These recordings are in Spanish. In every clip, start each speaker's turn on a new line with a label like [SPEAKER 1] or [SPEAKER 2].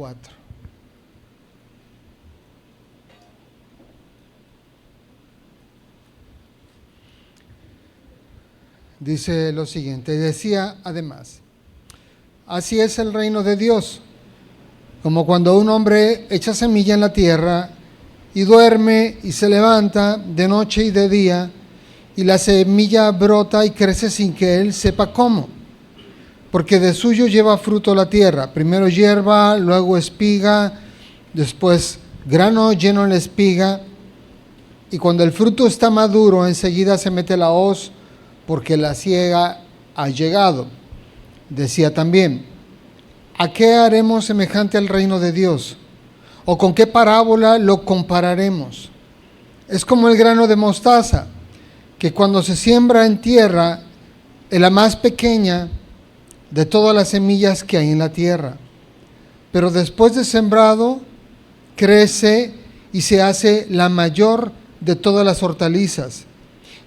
[SPEAKER 1] 4. Dice lo siguiente, decía además: así es el reino de Dios, como cuando un hombre echa semilla en la tierra y duerme y se levanta de noche y de día, y la semilla brota y crece sin que él sepa cómo, porque de suyo lleva fruto la tierra, primero hierba, luego espiga, después grano lleno en la espiga, y cuando el fruto está maduro, enseguida se mete la hoz, porque la siega ha llegado. Decía también: ¿a qué haremos semejante al reino de Dios? ¿O con qué parábola lo compararemos? Es como el grano de mostaza, que cuando se siembra en tierra es la más pequeña de todas las semillas que hay en la tierra. Pero después de sembrado, crece y se hace la mayor de todas las hortalizas,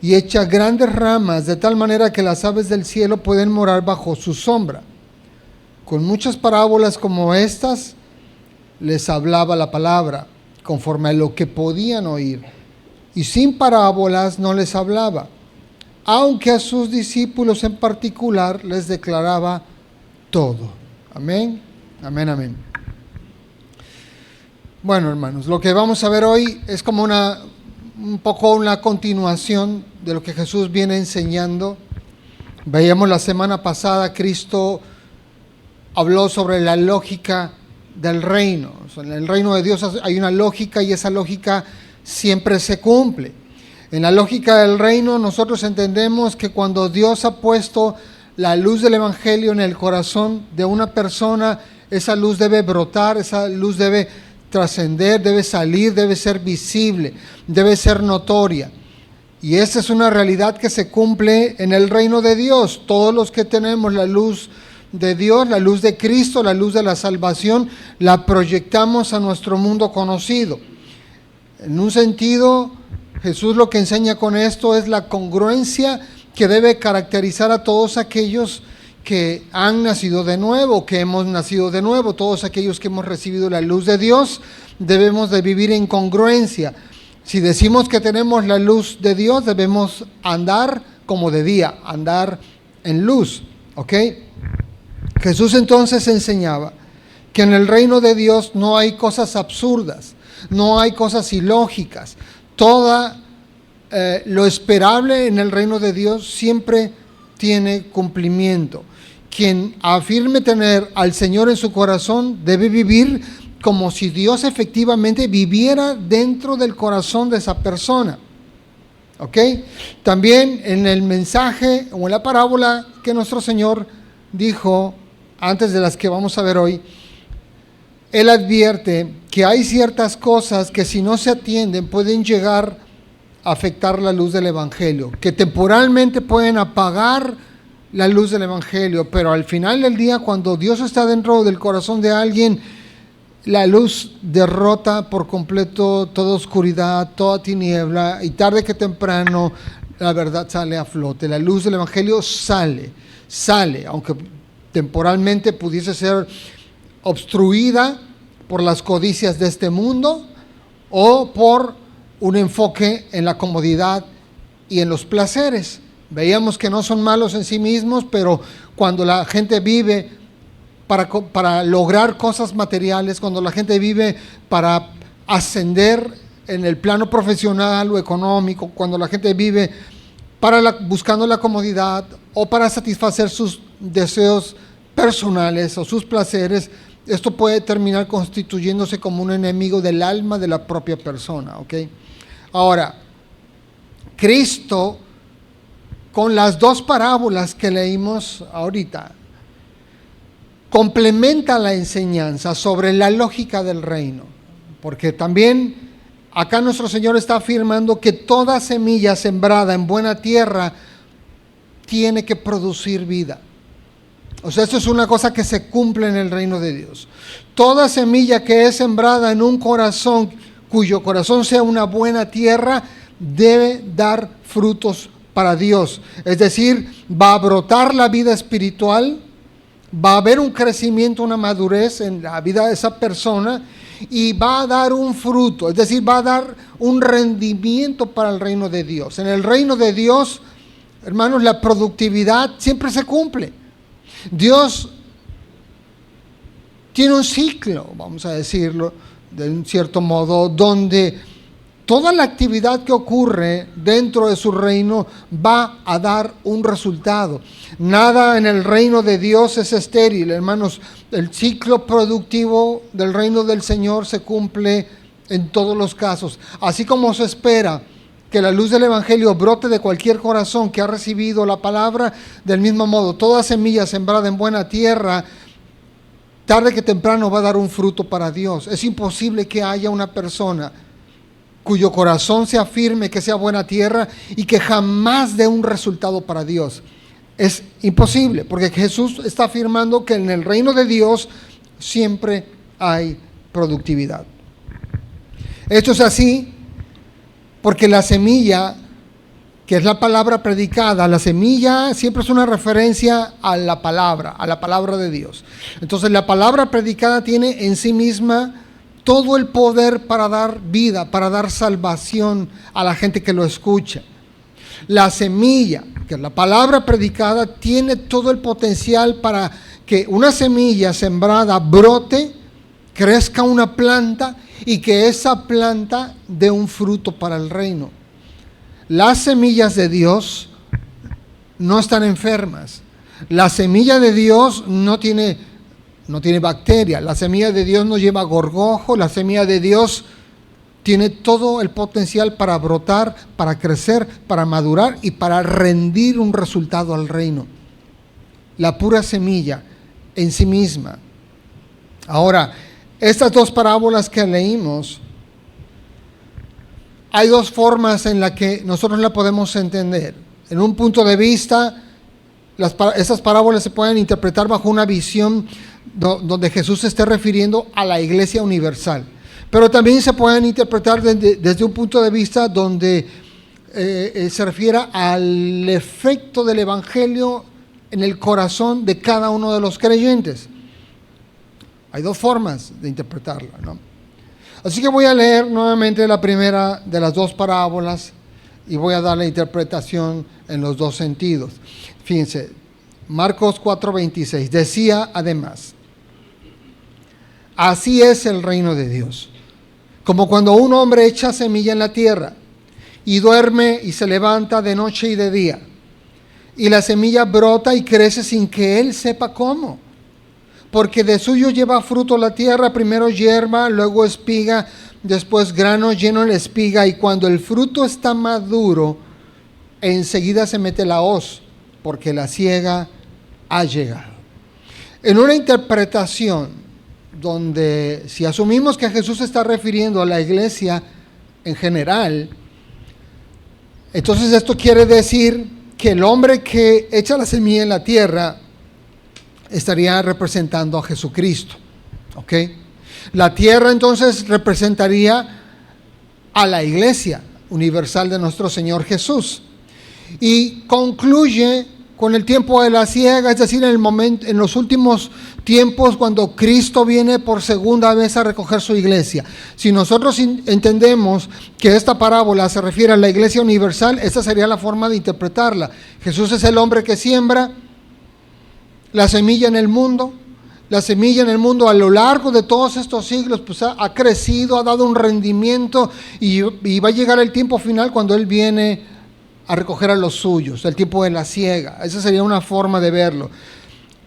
[SPEAKER 1] y echa grandes ramas de tal manera que las aves del cielo pueden morar bajo su sombra. Con muchas parábolas como estas les hablaba la palabra, conforme a lo que podían oír, y sin parábolas no les hablaba, aunque a sus discípulos en particular les declaraba todo. Amén, amén, amén. Bueno, hermanos, lo que vamos a ver hoy es como un poco una continuación de lo que Jesús viene enseñando. Veíamos la semana pasada, Cristo habló sobre la lógica del reino. O sea, en el reino de Dios hay una lógica y esa lógica siempre se cumple. En la lógica del reino nosotros entendemos que cuando Dios ha puesto la luz del Evangelio en el corazón de una persona, esa luz debe brotar, esa luz debe trascender, debe salir, debe ser visible, debe ser notoria. Y esa es una realidad que se cumple en el reino de Dios. Todos los que tenemos la luz de Dios, la luz de Cristo, la luz de la salvación, la proyectamos a nuestro mundo conocido. En un sentido, Jesús lo que enseña con esto es la congruencia que debe caracterizar a todos aquellos que han nacido de nuevo, que hemos nacido de nuevo, todos aquellos que hemos recibido la luz de Dios, debemos de vivir en congruencia. Si decimos que tenemos la luz de Dios, debemos andar como de día, andar en luz, ¿ok? Jesús entonces enseñaba que en el reino de Dios no hay cosas absurdas, no hay cosas ilógicas. Todo lo esperable en el reino de Dios siempre tiene cumplimiento. Quien afirme tener al Señor en su corazón debe vivir como si Dios efectivamente viviera dentro del corazón de esa persona. ¿Ok? También en el mensaje o en la parábola que nuestro Señor dijo antes de las que vamos a ver hoy, Él advierte que hay ciertas cosas que si no se atienden pueden llegar a afectar la luz del Evangelio, que temporalmente pueden apagar la luz del Evangelio, pero al final del día, cuando Dios está dentro del corazón de alguien, la luz derrota por completo toda oscuridad, toda tiniebla, y tarde que temprano la verdad sale a flote. La luz del Evangelio sale, aunque temporalmente pudiese ser obstruida por las codicias de este mundo o por un enfoque en la comodidad y en los placeres. Veíamos que no son malos en sí mismos, pero cuando la gente vive para lograr cosas materiales, cuando la gente vive para ascender en el plano profesional o económico, cuando la gente vive buscando la comodidad o para satisfacer sus deseos personales o sus placeres, esto puede terminar constituyéndose como un enemigo del alma de la propia persona, ¿ok? Ahora, Cristo, con las dos parábolas que leímos ahorita, complementa la enseñanza sobre la lógica del reino, porque también acá nuestro Señor está afirmando que toda semilla sembrada en buena tierra tiene que producir vida. O sea, esto es una cosa que se cumple en el reino de Dios. Toda semilla que es sembrada en un corazón, cuyo corazón sea una buena tierra, debe dar frutos para Dios. Es decir, va a brotar la vida espiritual, va a haber un crecimiento, una madurez en la vida de esa persona y va a dar un fruto, es decir, va a dar un rendimiento para el reino de Dios. En el reino de Dios, hermanos, la productividad siempre se cumple. Dios tiene un ciclo, vamos a decirlo de un cierto modo, donde toda la actividad que ocurre dentro de su reino va a dar un resultado. Nada en el reino de Dios es estéril, hermanos. El ciclo productivo del reino del Señor se cumple en todos los casos. Así como se espera que la luz del Evangelio brote de cualquier corazón que ha recibido la palabra, del mismo modo, toda semilla sembrada en buena tierra, tarde que temprano va a dar un fruto para Dios. Es imposible que haya una persona cuyo corazón sea firme, que sea buena tierra y que jamás dé un resultado para Dios. Es imposible, porque Jesús está afirmando que en el reino de Dios siempre hay productividad. Esto es así porque la semilla, que es la palabra predicada, la semilla siempre es una referencia a la palabra de Dios. Entonces la palabra predicada tiene en sí misma todo el poder para dar vida, para dar salvación a la gente que lo escucha. La semilla, que es la palabra predicada, tiene todo el potencial para que una semilla sembrada brote, crezca una planta y que esa planta dé un fruto para el reino. Las semillas de Dios no están enfermas. La semilla de Dios no tiene bacteria. La semilla de Dios no lleva gorgojo. La semilla de Dios tiene todo el potencial para brotar, para crecer, para madurar y para rendir un resultado al reino. La pura semilla en sí misma. Ahora, estas dos parábolas que leímos, hay dos formas en las que nosotros la podemos entender. En un punto de vista, esas parábolas se pueden interpretar bajo una visión donde Jesús se esté refiriendo a la iglesia universal. Pero también se pueden interpretar desde un punto de vista donde se refiere al efecto del Evangelio en el corazón de cada uno de los creyentes. Hay dos formas de interpretarla, ¿no? Así que voy a leer nuevamente la primera de las dos parábolas y voy a dar la interpretación en los dos sentidos. Fíjense, Marcos 4:26 decía además: así es el reino de Dios, como cuando un hombre echa semilla en la tierra y duerme y se levanta de noche y de día, y la semilla brota y crece sin que él sepa cómo. Porque de suyo lleva fruto la tierra, primero hierba, luego espiga, después grano lleno en la espiga, y cuando el fruto está maduro, enseguida se mete la hoz, porque la siega ha llegado. En una interpretación donde, si asumimos que Jesús se está refiriendo a la iglesia en general, entonces esto quiere decir que el hombre que echa la semilla en la tierra estaría representando a Jesucristo, ¿ok? La tierra entonces representaría a la iglesia universal de nuestro Señor Jesús. Y concluye con el tiempo de la siega, es decir, en los últimos tiempos, cuando Cristo viene por segunda vez a recoger su iglesia. Si nosotros entendemos que esta parábola se refiere a la iglesia universal, esa sería la forma de interpretarla. Jesús es el hombre que siembra la semilla en el mundo. La semilla en el mundo a lo largo de todos estos siglos pues ha crecido, ha dado un rendimiento y va a llegar el tiempo final cuando Él viene a recoger a los suyos, el tiempo de la siega. Esa sería una forma de verlo.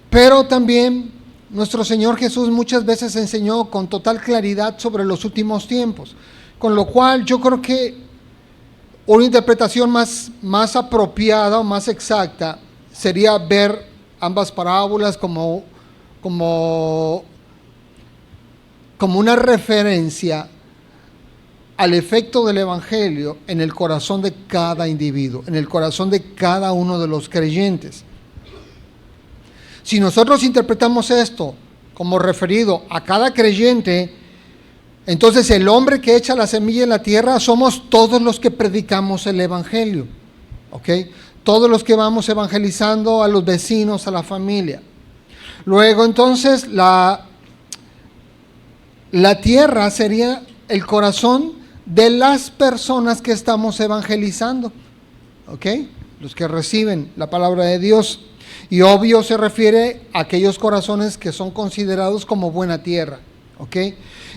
[SPEAKER 1] Pero también nuestro Señor Jesús muchas veces enseñó con total claridad sobre los últimos tiempos, con lo cual yo creo que una interpretación más apropiada o más exacta sería ver ambas parábolas como una referencia al efecto del Evangelio en el corazón de cada individuo, en el corazón de cada uno de los creyentes. Si nosotros interpretamos esto como referido a cada creyente, entonces el hombre que echa la semilla en la tierra somos todos los que predicamos el Evangelio, ¿ok? Todos los que vamos evangelizando a los vecinos, a la familia. Luego entonces la tierra sería el corazón de las personas que estamos evangelizando, ¿ok? Los que reciben la palabra de Dios. Y obvio se refiere a aquellos corazones que son considerados como buena tierra, ¿ok?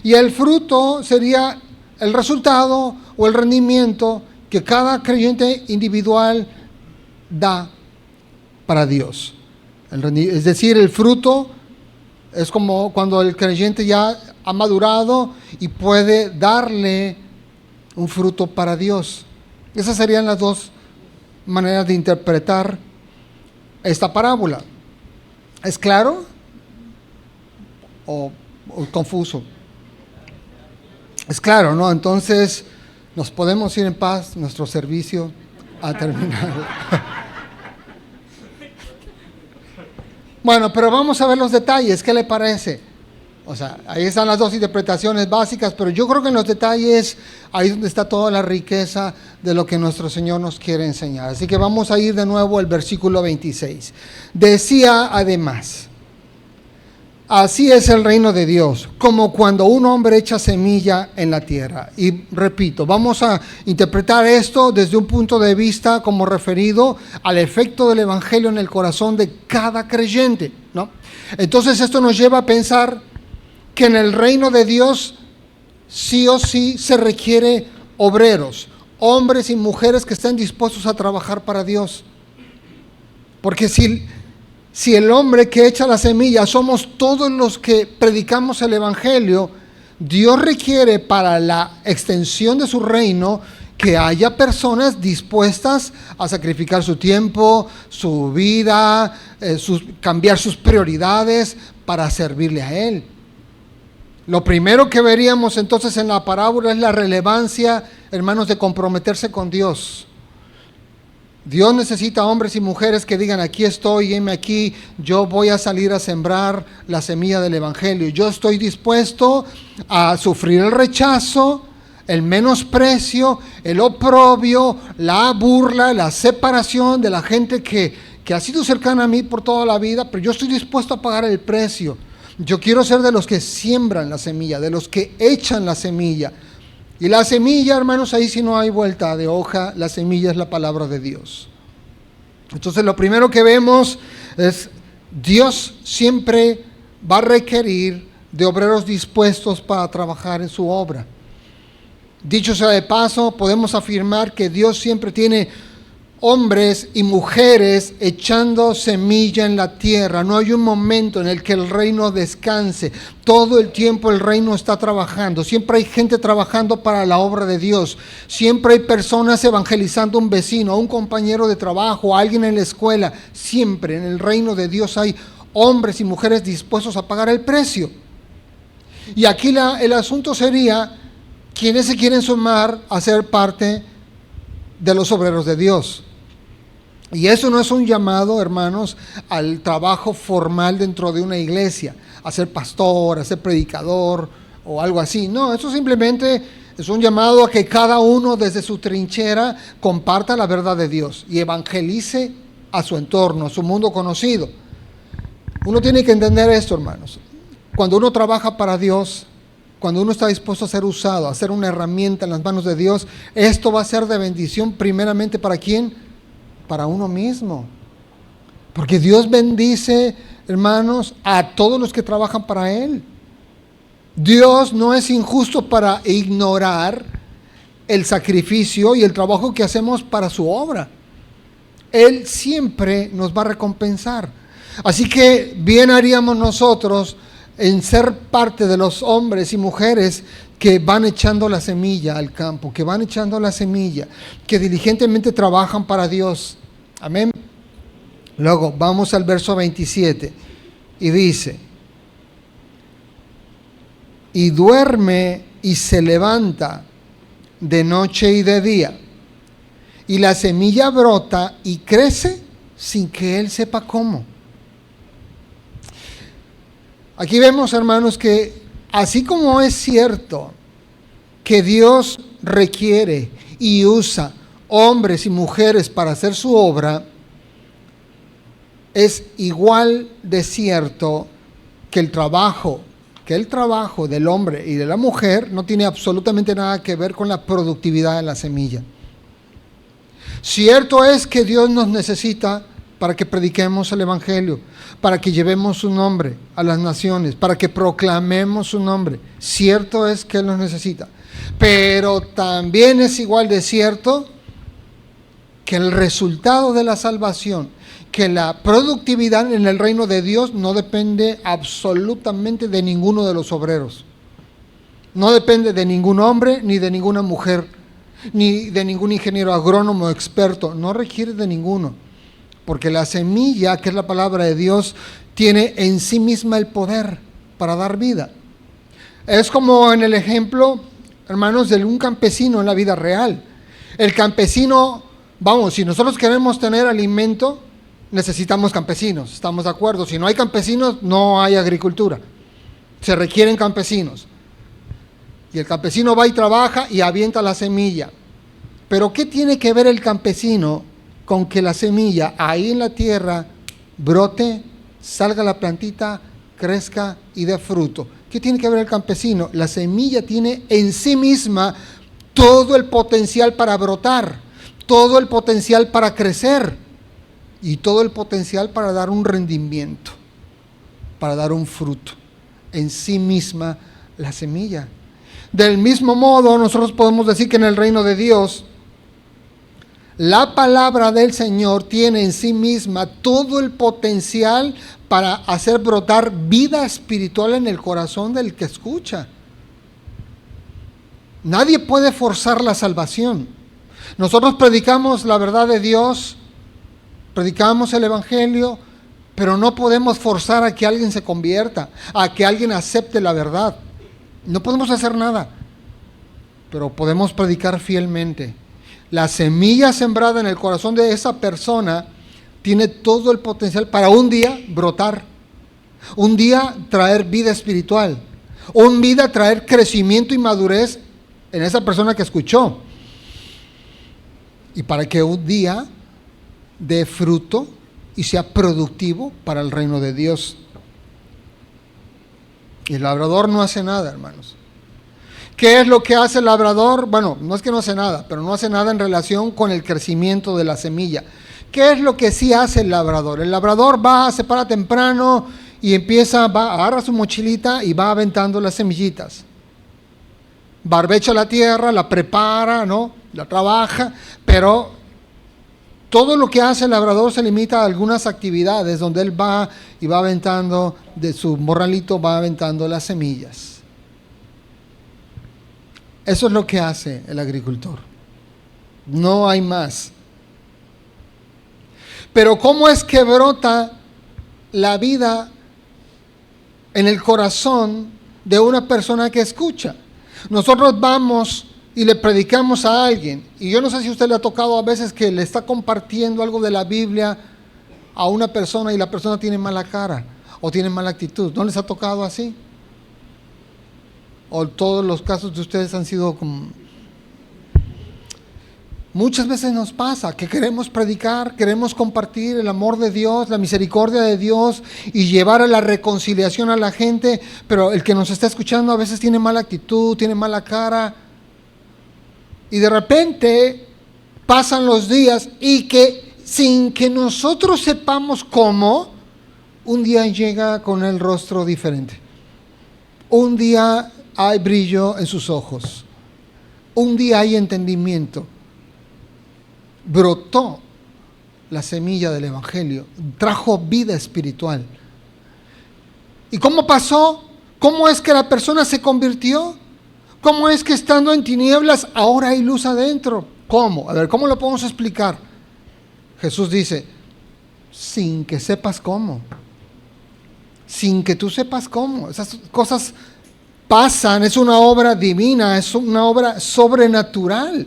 [SPEAKER 1] Y el fruto sería el resultado o el rendimiento que cada creyente individual da para Dios. Es decir, el fruto es como cuando el creyente ya ha madurado y puede darle un fruto para Dios. Esas serían las dos maneras de interpretar esta parábola. ¿Es claro o confuso? Es claro, ¿no? Entonces nos podemos ir en paz, nuestro servicio ha terminado. Bueno, pero vamos a ver los detalles, ¿qué le parece? O sea, ahí están las dos interpretaciones básicas, pero yo creo que en los detalles, ahí es donde está toda la riqueza de lo que nuestro Señor nos quiere enseñar. Así que vamos a ir de nuevo al versículo 26. Decía además, así es el reino de Dios, como cuando un hombre echa semilla en la tierra. Y repito, vamos a interpretar esto desde un punto de vista como referido al efecto del evangelio en el corazón de cada creyente, ¿no? Entonces esto nos lleva a pensar que en el reino de Dios sí o sí se requiere obreros, hombres y mujeres que estén dispuestos a trabajar para Dios. Porque si el hombre que echa la semilla somos todos los que predicamos el evangelio, Dios requiere para la extensión de su reino que haya personas dispuestas a sacrificar su tiempo, su vida, cambiar sus prioridades para servirle a Él. Lo primero que veríamos entonces en la parábola es la relevancia, hermanos, de comprometerse con Dios. Dios necesita hombres y mujeres que digan, aquí estoy, heme aquí, yo voy a salir a sembrar la semilla del evangelio. Yo estoy dispuesto a sufrir el rechazo, el menosprecio, el oprobio, la burla, la separación de la gente que ha sido cercana a mí por toda la vida, pero yo estoy dispuesto a pagar el precio. Yo quiero ser de los que siembran la semilla, de los que echan la semilla. Y la semilla, hermanos, ahí sí no hay vuelta de hoja, la semilla es la palabra de Dios. Entonces lo primero que vemos es, Dios siempre va a requerir de obreros dispuestos para trabajar en su obra. Dicho sea de paso, podemos afirmar que Dios siempre tiene hombres y mujeres echando semilla en la tierra. No hay un momento en el que el reino descanse. Todo el tiempo el reino está trabajando. Siempre hay gente trabajando para la obra de Dios. Siempre hay personas evangelizando a un vecino, a un compañero de trabajo, a alguien en la escuela. Siempre en el reino de Dios hay hombres y mujeres dispuestos a pagar el precio. Y aquí el asunto sería, ¿quiénes se quieren sumar a ser parte de los obreros de Dios? Y eso no es un llamado, hermanos, al trabajo formal dentro de una iglesia, a ser pastor, a ser predicador o algo así. No, eso simplemente es un llamado a que cada uno desde su trinchera comparta la verdad de Dios y evangelice a su entorno, a su mundo conocido. Uno tiene que entender esto, hermanos. Cuando uno trabaja para Dios, cuando uno está dispuesto a ser usado, a ser una herramienta en las manos de Dios, esto va a ser de bendición primeramente ¿para quién? Para uno mismo. Porque Dios bendice, hermanos, a todos los que trabajan para Él. Dios no es injusto para ignorar el sacrificio y el trabajo que hacemos para su obra. Él siempre nos va a recompensar. Así que bien haríamos nosotros en ser parte de los hombres y mujeres que van echando la semilla al campo, que van echando la semilla, que diligentemente trabajan para Dios. Amén. Luego vamos al verso 27 y dice, y duerme y se levanta de noche y de día, y la semilla brota y crece sin que él sepa cómo. Aquí vemos, hermanos, que así como es cierto que Dios requiere y usa hombres y mujeres para hacer su obra, es igual de cierto que el trabajo del hombre y de la mujer no tiene absolutamente nada que ver con la productividad de la semilla. Cierto es que Dios nos necesita para que prediquemos el Evangelio, para que llevemos su nombre a las naciones, para que proclamemos su nombre. Cierto es que Él nos necesita. Pero también es igual de cierto que el resultado de la salvación, que la productividad en el reino de Dios no depende absolutamente de ninguno de los obreros. No depende de ningún hombre ni de ninguna mujer, ni de ningún ingeniero agrónomo experto. No requiere de ninguno. Porque la semilla, que es la palabra de Dios, tiene en sí misma el poder para dar vida. Es como en el ejemplo, hermanos, de un campesino en la vida real. El campesino, si nosotros queremos tener alimento, necesitamos campesinos, ¿estamos de acuerdo? Si no hay campesinos, no hay agricultura. Se requieren campesinos. Y el campesino va y trabaja y avienta la semilla. Pero ¿qué tiene que ver el campesino con que la semilla ahí en la tierra brote, salga la plantita, crezca y dé fruto? ¿Qué tiene que ver el campesino? La semilla tiene en sí misma todo el potencial para brotar, todo el potencial para crecer y todo el potencial para dar un rendimiento, para dar un fruto. En sí misma la semilla. Del mismo modo, nosotros podemos decir que en el reino de Dios, la palabra del Señor tiene en sí misma todo el potencial para hacer brotar vida espiritual en el corazón del que escucha. Nadie puede forzar la salvación. Nosotros predicamos la verdad de Dios, predicamos el Evangelio, pero no podemos forzar a que alguien se convierta, a que alguien acepte la verdad. No podemos hacer nada, pero podemos predicar fielmente. La semilla sembrada en el corazón de esa persona tiene todo el potencial para un día brotar, un día traer vida espiritual, un día traer crecimiento y madurez en esa persona que escuchó, y para que un día dé fruto y sea productivo para el reino de Dios. Y el labrador no hace nada, hermanos. ¿Qué es lo que hace el labrador? Bueno, no es que no hace nada, pero no hace nada en relación con el crecimiento de la semilla. ¿Qué es lo que sí hace el labrador? El labrador se para temprano y agarra su mochilita y va aventando las semillitas. Barbecha la tierra, la prepara, ¿no? La trabaja, pero todo lo que hace el labrador se limita a algunas actividades donde él va y va aventando de su morralito, va aventando las semillas. Eso es lo que hace el agricultor. No hay más. Pero ¿cómo es que brota la vida en el corazón de una persona que escucha? Nosotros vamos y le predicamos a alguien, y yo no sé si a usted le ha tocado a veces que le está compartiendo algo de la Biblia a una persona y la persona tiene mala cara o tiene mala actitud. ¿No les ha tocado así? O todos los casos de ustedes han sido como... Muchas veces nos pasa que queremos predicar, queremos compartir el amor de Dios, la misericordia de Dios y llevar a la reconciliación a la gente, pero el que nos está escuchando a veces tiene mala actitud, tiene mala cara, y de repente pasan los días y que sin que nosotros sepamos cómo, un día llega con el rostro diferente. Un día hay brillo en sus ojos. Un día hay entendimiento. Brotó la semilla del Evangelio, trajo vida espiritual. ¿Y cómo pasó? ¿Cómo es que la persona se convirtió? ¿Cómo es que estando en tinieblas ahora hay luz adentro? ¿Cómo? A ver, ¿cómo lo podemos explicar? Jesús dice, sin que sepas cómo. Sin que tú sepas cómo. Esas cosas pasan, es una obra divina, es una obra sobrenatural.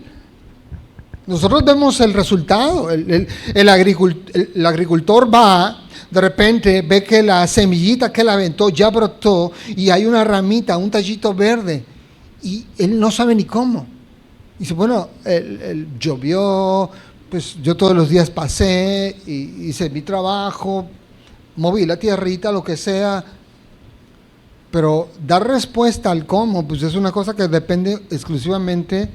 [SPEAKER 1] Nosotros vemos el resultado. El agricultor va, de repente ve que la semillita que él aventó ya brotó y hay una ramita, un tallito verde, y él no sabe ni cómo. Dice, bueno, llovió, pues yo todos los días pasé y hice mi trabajo, moví la tierrita, lo que sea, pero dar respuesta al cómo, pues es una cosa que depende exclusivamente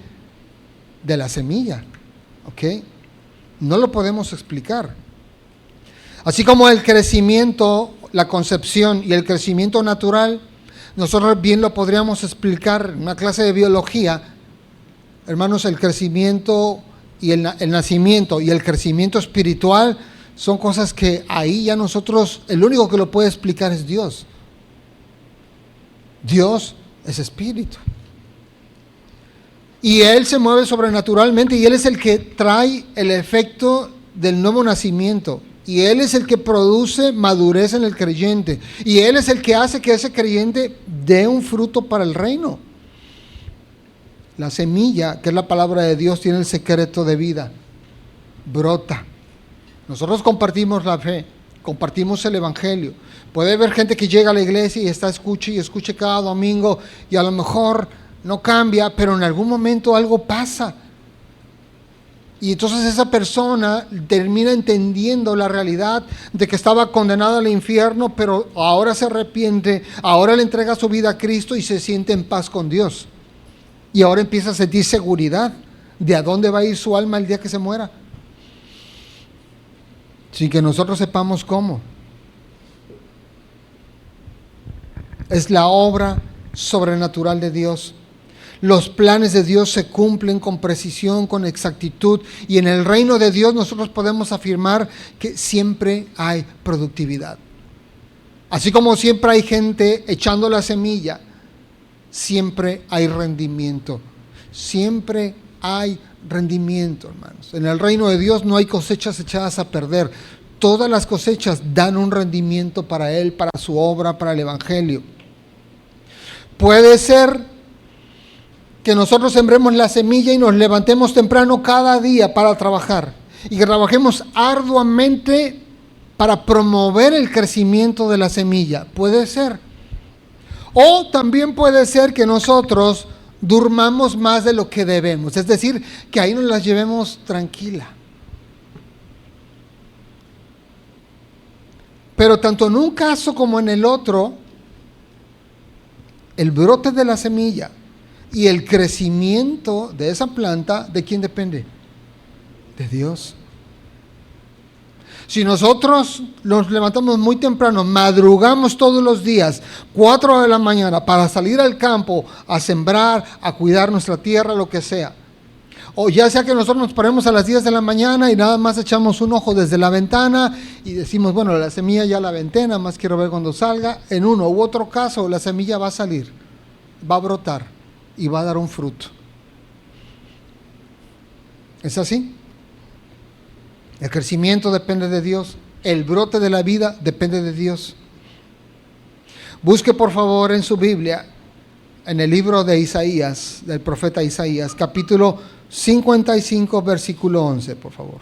[SPEAKER 1] de la semilla, ¿ok? No lo podemos explicar. Así como el crecimiento, la concepción y el crecimiento natural, nosotros bien lo podríamos explicar en una clase de biología. Hermanos, el crecimiento y el nacimiento y el crecimiento espiritual son cosas que ahí ya nosotros, el único que lo puede explicar es Dios. Dios es espíritu. Y Él se mueve sobrenaturalmente y Él es el que trae el efecto del nuevo nacimiento. Y Él es el que produce madurez en el creyente. Y Él es el que hace que ese creyente dé un fruto para el reino. La semilla, que es la palabra de Dios, tiene el secreto de vida. Brota. Nosotros compartimos la fe, compartimos el evangelio. Puede haber gente que llega a la iglesia y está escuche cada domingo y a lo mejor no cambia, pero en algún momento algo pasa. Y entonces esa persona termina entendiendo la realidad de que estaba condenado al infierno, pero ahora se arrepiente, ahora le entrega su vida a Cristo y se siente en paz con Dios. Y ahora empieza a sentir seguridad de a dónde va a ir su alma el día que se muera. Sin que nosotros sepamos cómo. Es la obra sobrenatural de Dios. Los planes de Dios se cumplen con precisión, con exactitud, y en el reino de Dios nosotros podemos afirmar que siempre hay productividad. Así como siempre hay gente echando la semilla, siempre hay rendimiento. Siempre hay rendimiento, hermanos. En el reino de Dios no hay cosechas echadas a perder. Todas las cosechas dan un rendimiento para Él, para su obra, para el evangelio. Puede ser que nosotros sembremos la semilla y nos levantemos temprano cada día para trabajar y que trabajemos arduamente para promover el crecimiento de la semilla. Puede ser. O también puede ser que nosotros durmamos más de lo que debemos, es decir, que ahí nos las llevemos tranquila. Pero tanto en un caso como en el otro, el brote de la semilla y el crecimiento de esa planta, ¿de quién depende? De Dios. Si nosotros nos levantamos muy temprano, madrugamos todos los días, 4 de la mañana, para salir al campo a sembrar, a cuidar nuestra tierra, lo que sea. O ya sea que nosotros nos paremos a las 10 de la mañana y nada más echamos un ojo desde la ventana y decimos, bueno, la semilla ya la aventé, nada más quiero ver cuando salga. En uno u otro caso, la semilla va a salir, va a brotar y va a dar un fruto. ¿Es así? El crecimiento depende de Dios. El brote de la vida depende de Dios. Busque por favor en su Biblia, en el libro de Isaías, del profeta Isaías, capítulo 55, versículo 11, por favor.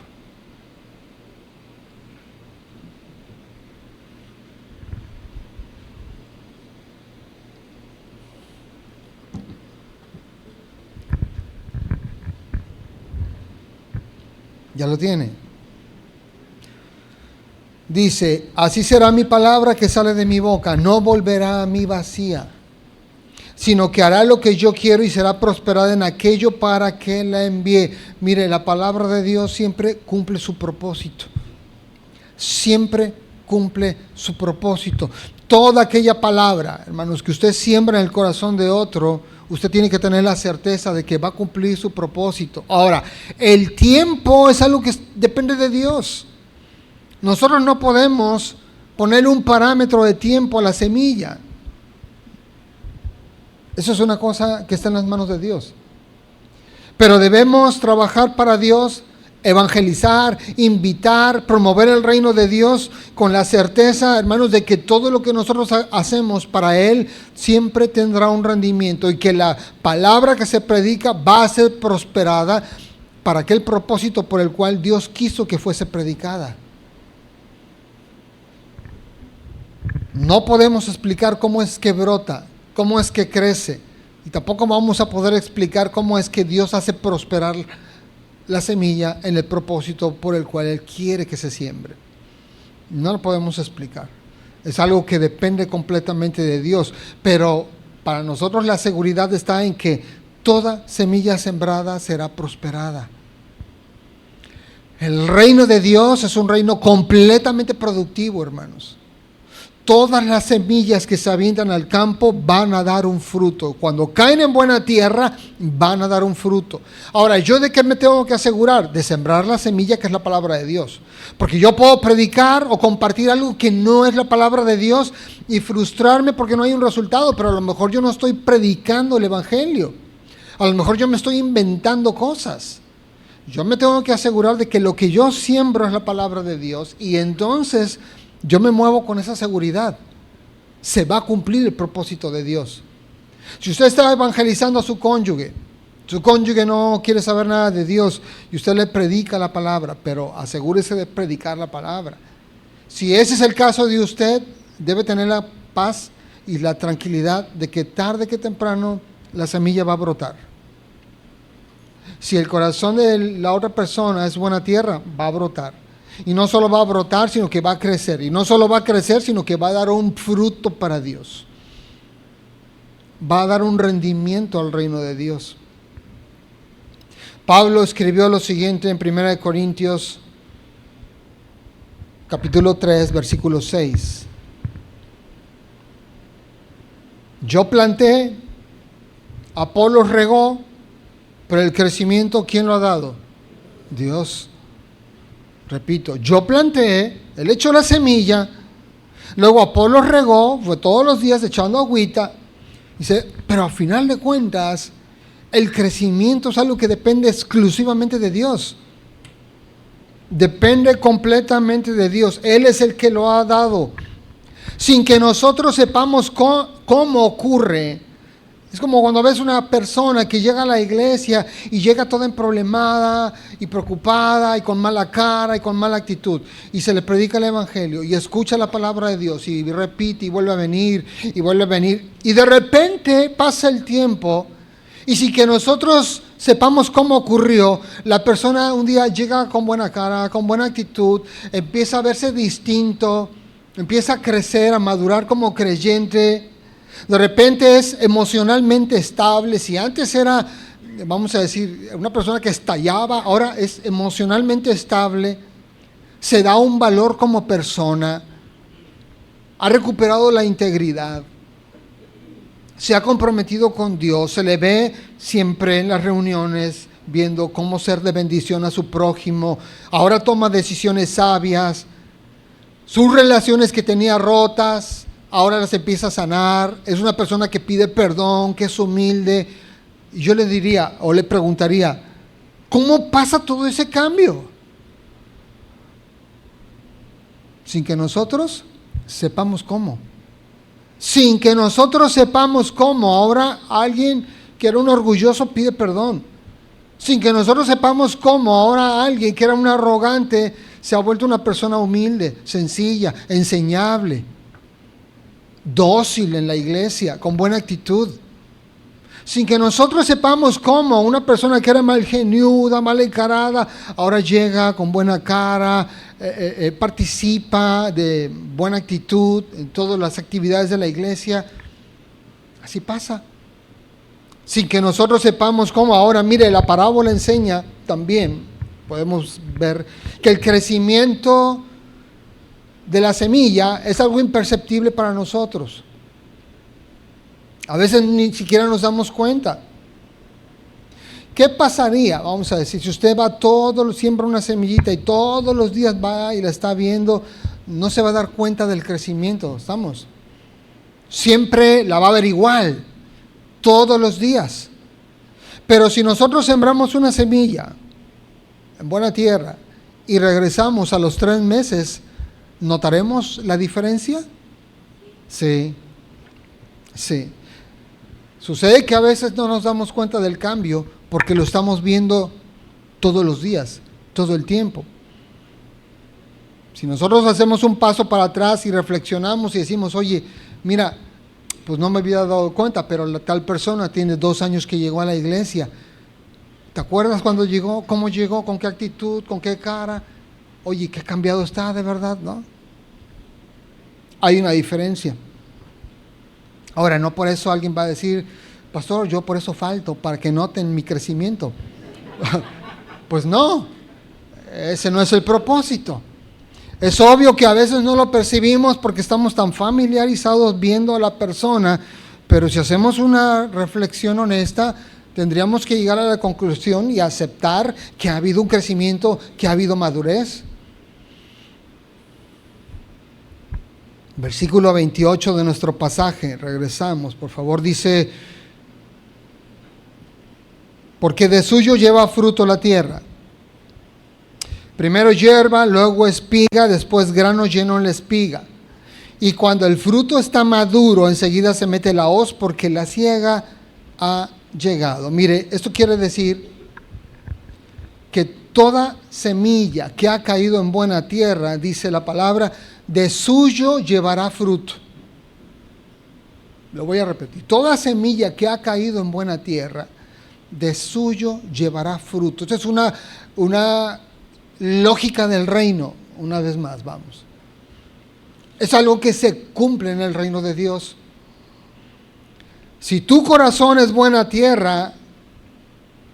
[SPEAKER 1] ¿Ya lo tiene? Dice, así será mi palabra que sale de mi boca, no volverá a mí vacía, sino que hará lo que yo quiero y será prosperada en aquello para que la envíe. Mire, la palabra de Dios siempre cumple su propósito. Siempre cumple su propósito. Toda aquella palabra, hermanos, que usted siembra en el corazón de otro, usted tiene que tener la certeza de que va a cumplir su propósito. Ahora, el tiempo es algo que depende de Dios. Nosotros no podemos poner un parámetro de tiempo a la semilla. Eso es una cosa que está en las manos de Dios. Pero debemos trabajar para Dios, evangelizar, invitar, promover el reino de Dios con la certeza, hermanos, de que todo lo que nosotros hacemos para Él siempre tendrá un rendimiento y que la palabra que se predica va a ser prosperada para aquel propósito por el cual Dios quiso que fuese predicada. No podemos explicar cómo es que brota, cómo es que crece, y tampoco vamos a poder explicar cómo es que Dios hace prosperar la semilla en el propósito por el cual Él quiere que se siembre. No lo podemos explicar. Es algo que depende completamente de Dios. Pero para nosotros la seguridad está en que toda semilla sembrada será prosperada. El reino de Dios es un reino completamente productivo, hermanos. Todas las semillas que se avientan al campo van a dar un fruto. Cuando caen en buena tierra, van a dar un fruto. Ahora, ¿yo de qué me tengo que asegurar? De sembrar la semilla que es la palabra de Dios. Porque yo puedo predicar o compartir algo que no es la palabra de Dios y frustrarme porque no hay un resultado, pero a lo mejor yo no estoy predicando el evangelio. A lo mejor yo me estoy inventando cosas. Yo me tengo que asegurar de que lo que yo siembro es la palabra de Dios y entonces yo me muevo con esa seguridad. Se va a cumplir el propósito de Dios. Si usted está evangelizando a su cónyuge no quiere saber nada de Dios y usted le predica la palabra, pero asegúrese de predicar la palabra. Si ese es el caso de usted, debe tener la paz y la tranquilidad de que tarde que temprano la semilla va a brotar. Si el corazón de la otra persona es buena tierra, va a brotar. Y no solo va a brotar, sino que va a crecer. Y no solo va a crecer, sino que va a dar un fruto para Dios. Va a dar un rendimiento al reino de Dios. Pablo escribió lo siguiente en 1 Corintios capítulo 3, versículo 6. Yo planté, Apolos regó, pero el crecimiento, ¿quién lo ha dado? Dios. Repito, yo planté, él echó la semilla, luego Apolos regó, fue todos los días echando agüita, dice, pero al final de cuentas, el crecimiento es algo que depende exclusivamente de Dios. Depende completamente de Dios. Él es el que lo ha dado. Sin que nosotros sepamos cómo ocurre. Es como cuando ves una persona que llega a la iglesia y llega toda emproblemada y preocupada y con mala cara y con mala actitud. Y se le predica el evangelio y escucha la palabra de Dios y repite y vuelve a venir y vuelve a venir. Y de repente pasa el tiempo y sin que nosotros sepamos cómo ocurrió, la persona un día llega con buena cara, con buena actitud, empieza a verse distinto, empieza a crecer, a madurar como creyente. De repente es emocionalmente estable. Si antes era, vamos a decir, una persona que estallaba, ahora es emocionalmente estable, se da un valor como persona, ha recuperado la integridad, se ha comprometido con Dios, se le ve siempre en las reuniones viendo cómo ser de bendición a su prójimo, ahora toma decisiones sabias, sus relaciones que tenía rotas, ahora las empieza a sanar, es una persona que pide perdón, que es humilde. Yo le diría o le preguntaría, ¿cómo pasa todo ese cambio? Sin que nosotros sepamos cómo. Sin que nosotros sepamos cómo. Ahora alguien que era un orgulloso pide perdón. Sin que nosotros sepamos cómo. Ahora alguien que era un arrogante se ha vuelto una persona humilde, sencilla, enseñable, dócil en la iglesia, con buena actitud. Sin que nosotros sepamos cómo una persona que era malgeniuda, mal encarada, ahora llega con buena cara, participa de buena actitud en todas las actividades de la iglesia. Así pasa. Sin que nosotros sepamos cómo. Ahora, mire, la parábola enseña también, podemos ver que el crecimiento de la semilla es algo imperceptible para nosotros. A veces ni siquiera nos damos cuenta. ¿Qué pasaría? Vamos a decir, si usted va siembra una semillita y todos los días va y la está viendo, no se va a dar cuenta del crecimiento, ¿estamos? Siempre la va a ver igual, todos los días. Pero si nosotros sembramos una semilla en buena tierra y regresamos a los 3 meses, ¿notaremos la diferencia? Sí, sí. Sucede que a veces no nos damos cuenta del cambio porque lo estamos viendo todos los días, todo el tiempo. Si nosotros hacemos un paso para atrás y reflexionamos y decimos, oye, mira, pues no me había dado cuenta, pero la tal persona tiene 2 años que llegó a la iglesia. ¿Te acuerdas cuando llegó? ¿Cómo llegó? ¿Con qué actitud? ¿Con qué cara? Oye, qué cambiado está de verdad, ¿no? hay una diferencia. Ahora, no por eso alguien va a decir, pastor, yo por eso falto, para que noten mi crecimiento. Pues no, ese no es el propósito. Es obvio que a veces no lo percibimos porque estamos tan familiarizados viendo a la persona, pero si hacemos una reflexión honesta, tendríamos que llegar a la conclusión y aceptar que ha habido un crecimiento, que ha habido madurez. Versículo 28 de nuestro pasaje, regresamos, por favor, dice: porque de suyo lleva fruto la tierra. Primero hierba, luego espiga, después grano lleno en la espiga. Y cuando el fruto está maduro, enseguida se mete la hoz, porque la siega ha llegado. Mire, esto quiere decir que toda semilla que ha caído en buena tierra, dice la palabra, de suyo llevará fruto. Lo voy a repetir. Toda semilla que ha caído en buena tierra, de suyo llevará fruto. Esta es una lógica del reino. Una vez más, vamos. Es algo que se cumple en el reino de Dios. Si tu corazón es buena tierra,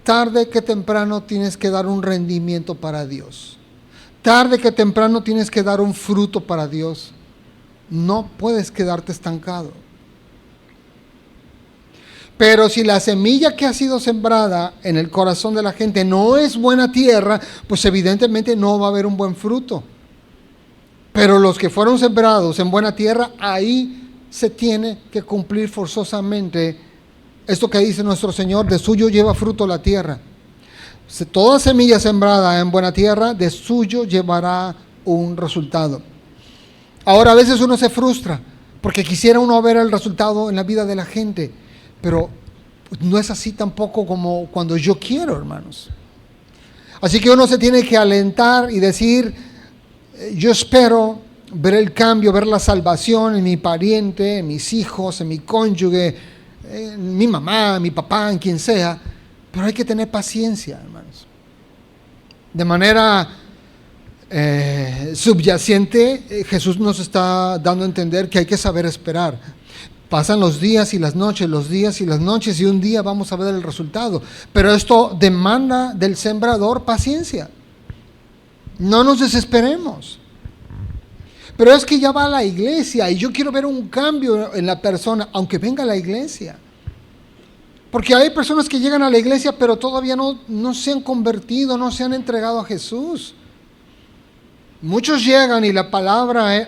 [SPEAKER 1] tarde que temprano tienes que dar un rendimiento para Dios. Tarde que temprano tienes que dar un fruto para Dios. No puedes quedarte estancado. Pero si la semilla que ha sido sembrada en el corazón de la gente no es buena tierra, pues evidentemente no va a haber un buen fruto. Pero los que fueron sembrados en buena tierra, ahí se tiene que cumplir forzosamente esto que dice nuestro Señor: de suyo lleva fruto la tierra. Toda semilla sembrada en buena tierra, de suyo llevará un resultado. Ahora, a veces uno se frustra porque quisiera uno ver el resultado en la vida de la gente, pero no es así tampoco como cuando yo quiero, hermanos. Así que uno se tiene que alentar y decir: yo espero ver el cambio, ver la salvación en mi pariente, en mis hijos, en mi cónyuge, en mi mamá, en mi papá, en quien sea. Pero hay que tener paciencia, hermanos. De manera subyacente, Jesús nos está dando a entender que hay que saber esperar. Pasan los días y las noches, y un día vamos a ver el resultado. Pero esto demanda del sembrador paciencia. No nos desesperemos. Pero es que ya va a la iglesia y yo quiero ver un cambio en la persona, aunque venga a la iglesia. Porque hay personas que llegan a la iglesia pero todavía no se han convertido, no se han entregado a Jesús. Muchos llegan y la palabra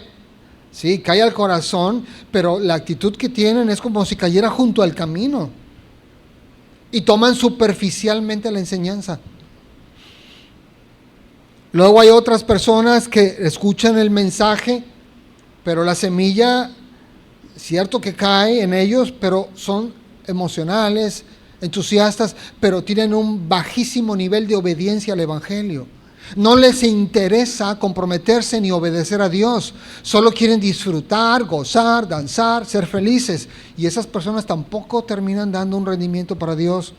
[SPEAKER 1] sí, cae al corazón, pero la actitud que tienen es como si cayera junto al camino. Y toman superficialmente la enseñanza. Luego hay otras personas que escuchan el mensaje, pero la semilla, cierto que cae en ellos, pero son emocionales, entusiastas, pero tienen un bajísimo nivel de obediencia al Evangelio. No les interesa comprometerse ni obedecer a Dios. Solo quieren disfrutar, gozar, danzar, ser felices. Y esas personas tampoco terminan dando un rendimiento para Dios,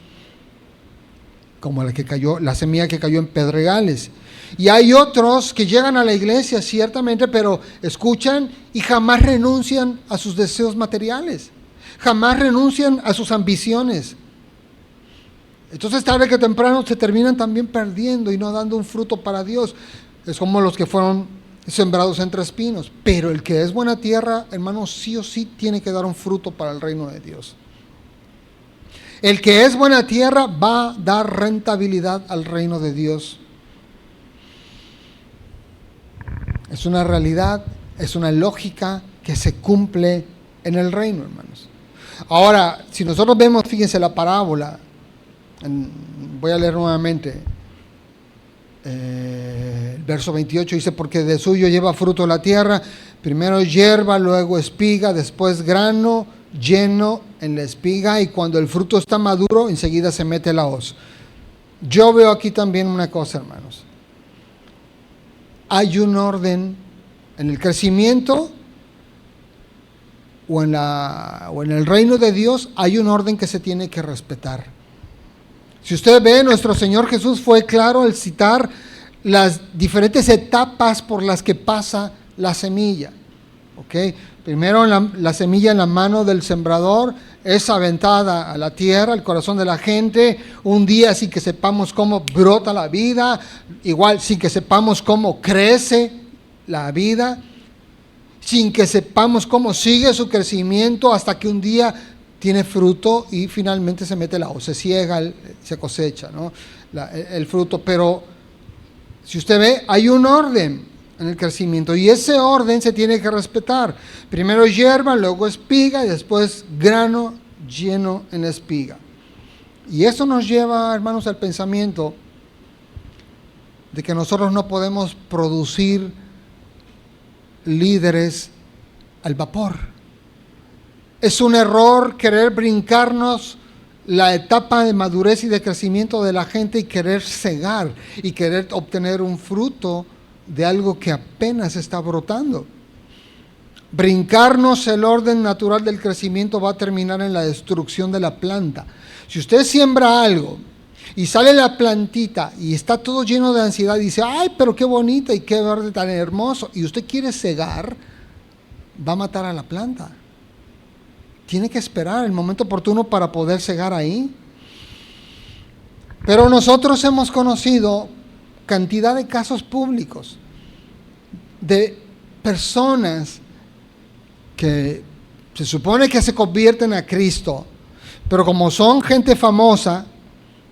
[SPEAKER 1] como la semilla que cayó en pedregales. Y hay otros que llegan a la iglesia, ciertamente, pero escuchan y jamás renuncian a sus deseos materiales. Jamás renuncian a sus ambiciones. Entonces, tarde que temprano se terminan también perdiendo y no dando un fruto para Dios. Es como los que fueron sembrados entre espinos. Pero el que es buena tierra, hermano, sí o sí tiene que dar un fruto para el reino de Dios. El que es buena tierra va a dar rentabilidad al reino de Dios. Es una realidad, es una lógica que se cumple en el reino, hermanos. Ahora, si nosotros vemos, fíjense la parábola, voy a leer nuevamente, el verso 28 dice: porque de suyo lleva fruto la tierra, primero hierba, luego espiga, después grano lleno en la espiga, y cuando el fruto está maduro, enseguida se mete la hoz. Yo veo aquí también una cosa, hermanos. Hay un orden en el crecimiento o en el reino de Dios. Hay un orden que se tiene que respetar. Si usted ve, nuestro Señor Jesús fue claro al citar las diferentes etapas por las que pasa la semilla. ¿Okay? Primero la semilla en la mano del sembrador es aventada a la tierra, al corazón de la gente, un día sin que sepamos cómo brota la vida, igual sin que sepamos cómo crece la vida, sin que sepamos cómo sigue su crecimiento hasta que un día tiene fruto y finalmente se mete o se ciega, se cosecha, ¿no? el fruto. Pero si usted ve, hay un orden en el crecimiento y ese orden se tiene que respetar. Primero hierba, luego espiga y después grano lleno en la espiga. Y eso nos lleva, hermanos, al pensamiento de que nosotros no podemos producir líderes al vapor. Es un error querer brincarnos la etapa de madurez y de crecimiento de la gente y querer cegar y querer obtener un fruto de algo que apenas está brotando. Brincarnos el orden natural del crecimiento va a terminar en la destrucción de la planta. Si usted siembra algo y sale la plantita y está todo lleno de ansiedad y dice, ay, pero qué bonita y qué verde tan hermoso, y usted quiere cegar, va a matar a la planta. Tiene que esperar el momento oportuno para poder cegar ahí. Pero nosotros hemos conocido cantidad de casos públicos de personas que se supone que se convierten a Cristo, pero como son gente famosa,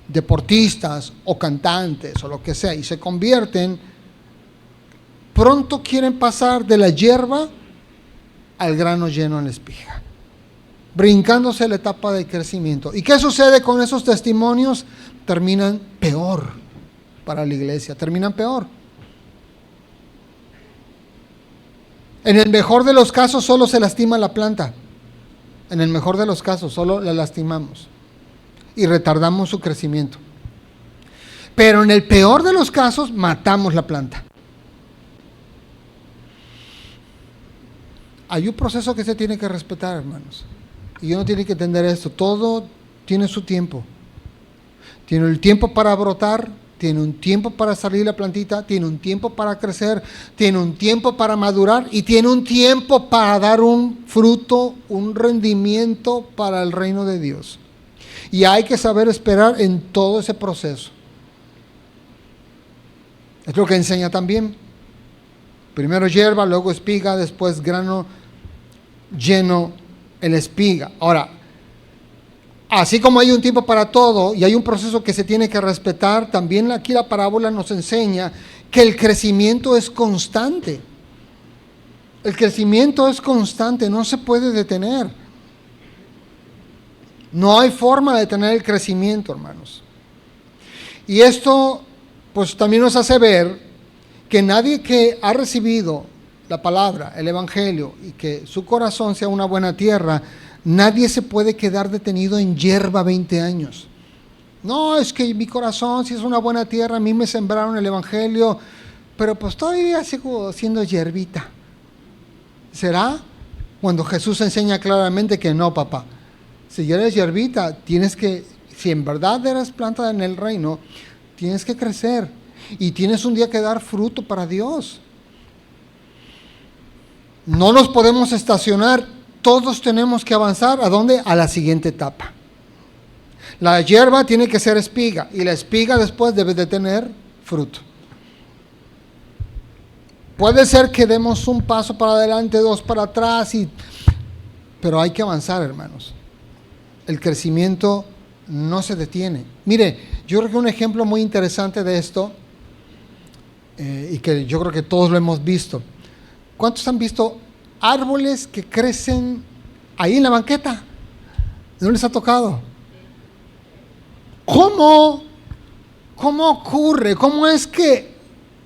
[SPEAKER 1] deportistas o cantantes o lo que sea, y se convierten, pronto quieren pasar de la hierba al grano lleno en la espiga, brincándose la etapa de crecimiento. ¿Y qué sucede con esos testimonios? Terminan peor para la iglesia, terminan peor. En el mejor de los casos solo se lastima la planta. En el mejor de los casos solo la lastimamos y retardamos su crecimiento. Pero en el peor de los casos matamos la planta. Hay un proceso que se tiene que respetar, hermanos. Y uno tiene que entender esto. Todo tiene su tiempo. Tiene el tiempo para brotar, tiene un tiempo para salir la plantita, tiene un tiempo para crecer, tiene un tiempo para madurar y tiene un tiempo para dar un fruto, un rendimiento para el reino de Dios. Y hay que saber esperar en todo ese proceso. Es lo que enseña también. Primero hierba, luego espiga, después grano lleno en la espiga. Ahora, así como hay un tiempo para todo y hay un proceso que se tiene que respetar, también aquí la parábola nos enseña que el crecimiento es constante. El crecimiento es constante, no se puede detener. No hay forma de detener el crecimiento, hermanos. Y esto, pues también nos hace ver que nadie que ha recibido la palabra, el evangelio, y que su corazón sea una buena tierra, nadie se puede quedar detenido en hierba 20 años. No, es que mi corazón si es una buena tierra, a mí me sembraron el evangelio, pero pues todavía sigo siendo hierbita. ¿Será? Cuando Jesús enseña claramente que no, papá. Si eres hierbita, tienes que, si en verdad eres planta en el reino, tienes que crecer y tienes un día que dar fruto para Dios. No nos podemos estacionar. Todos tenemos que avanzar. ¿A dónde? A la siguiente etapa. La hierba tiene que ser espiga y la espiga después debe de tener fruto. Puede ser que demos un paso para adelante, dos para atrás, pero hay que avanzar, hermanos. El crecimiento no se detiene. Mire, yo creo que un ejemplo muy interesante de esto, y que yo creo que todos lo hemos visto. ¿Cuántos han visto árboles que crecen ahí en la banqueta? ¿No les ha tocado? ¿Cómo ocurre? ¿Cómo es que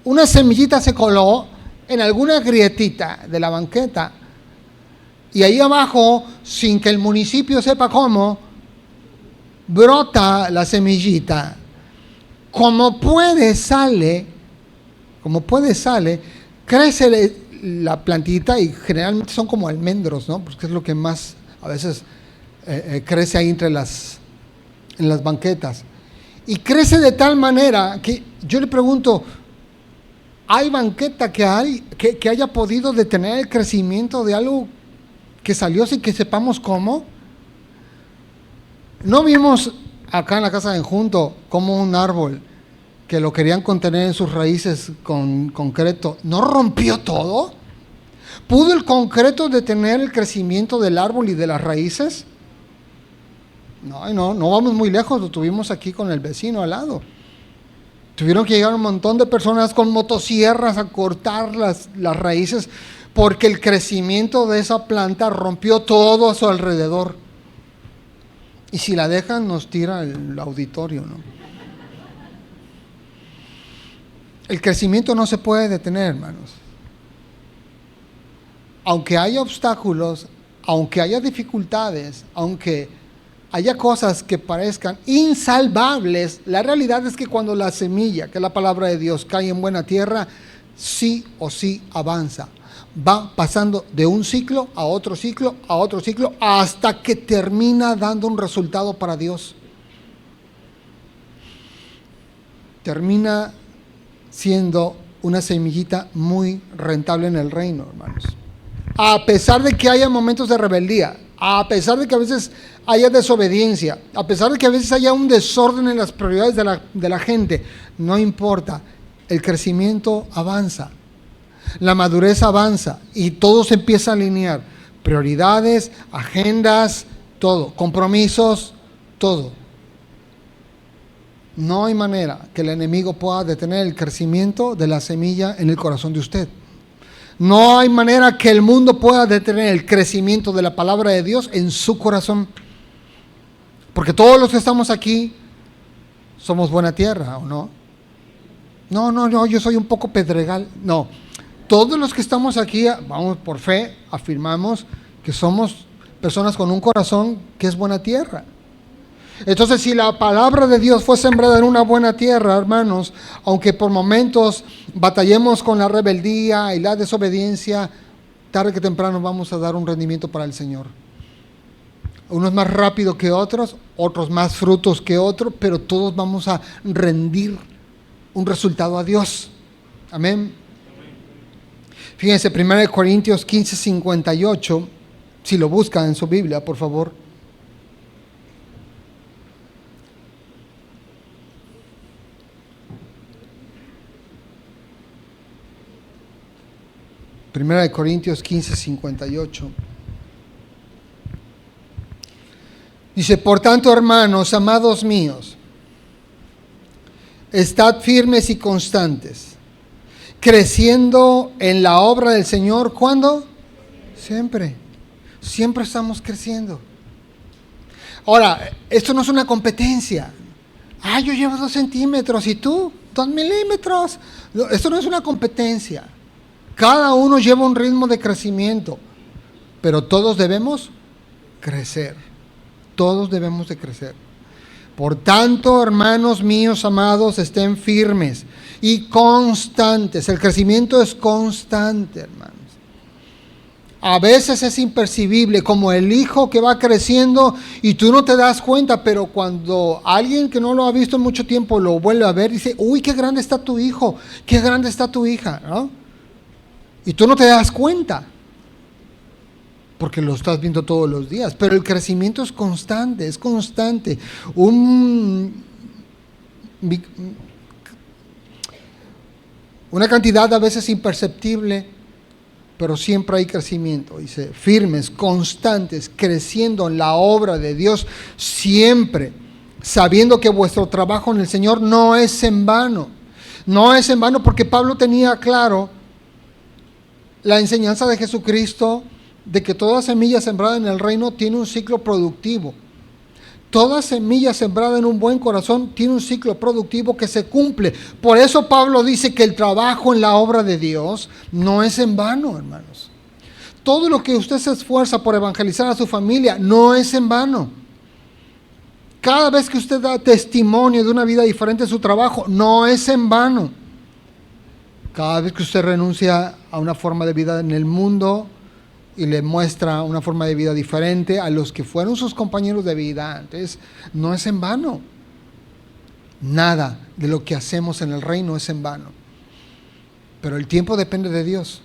[SPEAKER 1] una semillita se coló en alguna grietita de la banqueta y ahí abajo, sin que el municipio sepa cómo, brota la semillita? Como puede sale, crece la plantita y generalmente son como almendros, ¿no? Porque es lo que más a veces crece ahí en las banquetas. Y crece de tal manera que yo le pregunto, ¿hay banqueta que haya podido detener el crecimiento de algo que salió sin que sepamos cómo. No vimos acá en la casa de Junto como un árbol que lo querían contener en sus raíces con concreto, ¿no rompió todo? ¿Pudo el concreto detener el crecimiento del árbol y de las raíces? No vamos muy lejos, lo tuvimos aquí con el vecino al lado. Tuvieron que llegar un montón de personas con motosierras a cortar las raíces porque el crecimiento de esa planta rompió todo a su alrededor. Y si la dejan, nos tira el auditorio, ¿no? El crecimiento no se puede detener, hermanos. Aunque haya obstáculos, aunque haya dificultades, aunque haya cosas que parezcan insalvables, la realidad es que cuando la semilla, que es la palabra de Dios, cae en buena tierra, sí o sí avanza. Va pasando de un ciclo a otro ciclo, a otro ciclo, hasta que termina dando un resultado para Dios. Termina siendo una semillita muy rentable en el reino, hermanos. A pesar de que haya momentos de rebeldía, a pesar de que a veces haya desobediencia, a pesar de que a veces haya un desorden en las prioridades de la gente, no importa, el crecimiento avanza, la madurez avanza y todo se empieza a alinear. Prioridades, agendas, todo, compromisos, todo. No hay manera que el enemigo pueda detener el crecimiento de la semilla en el corazón de usted. No hay manera que el mundo pueda detener el crecimiento de la palabra de Dios en su corazón. Porque todos los que estamos aquí somos buena tierra, ¿o no? No, yo soy un poco pedregal. No, todos los que estamos aquí, vamos por fe, afirmamos que somos personas con un corazón que es buena tierra. Entonces, si la palabra de Dios fue sembrada en una buena tierra, hermanos, aunque por momentos batallemos con la rebeldía y la desobediencia, tarde que temprano vamos a dar un rendimiento para el Señor. Unos más rápido que otros, otros más frutos que otros, pero todos vamos a rendir un resultado a Dios. Amén. Fíjense, 1 Corintios 15, 58, si lo buscan en su Biblia, por favor. 1 Corintios 15, 58. Dice, por tanto, hermanos, amados míos, estad firmes y constantes, creciendo en la obra del Señor. ¿Cuándo? Siempre. Siempre estamos creciendo. Ahora, esto no es una competencia. Yo llevo 2 centímetros y tú 2 milímetros. Esto no es una competencia. Cada uno lleva un ritmo de crecimiento, pero todos debemos crecer. Todos debemos de crecer. Por tanto, hermanos míos amados, estén firmes y constantes. El crecimiento es constante, hermanos. A veces es impercibible, como el hijo que va creciendo y tú no te das cuenta, pero cuando alguien que no lo ha visto en mucho tiempo lo vuelve a ver, dice, uy, qué grande está tu hijo, qué grande está tu hija, ¿no? Y tú no te das cuenta, porque lo estás viendo todos los días, pero el crecimiento es constante, es constante. Una cantidad a veces imperceptible, pero siempre hay crecimiento. Dice, firmes, constantes, creciendo en la obra de Dios, siempre, sabiendo que vuestro trabajo en el Señor no es en vano. No es en vano, porque Pablo tenía claro la enseñanza de Jesucristo de que toda semilla sembrada en el reino tiene un ciclo productivo. Toda semilla sembrada en un buen corazón tiene un ciclo productivo que se cumple. Por eso Pablo dice que el trabajo en la obra de Dios no es en vano, hermanos. Todo lo que usted se esfuerza por evangelizar a su familia no es en vano. Cada vez que usted da testimonio de una vida diferente en su trabajo, no es en vano. Cada vez que usted renuncia a una forma de vida en el mundo y le muestra una forma de vida diferente a los que fueron sus compañeros de vida antes, no es en vano. Nada de lo que hacemos en el reino es en vano. Pero el tiempo depende de Dios.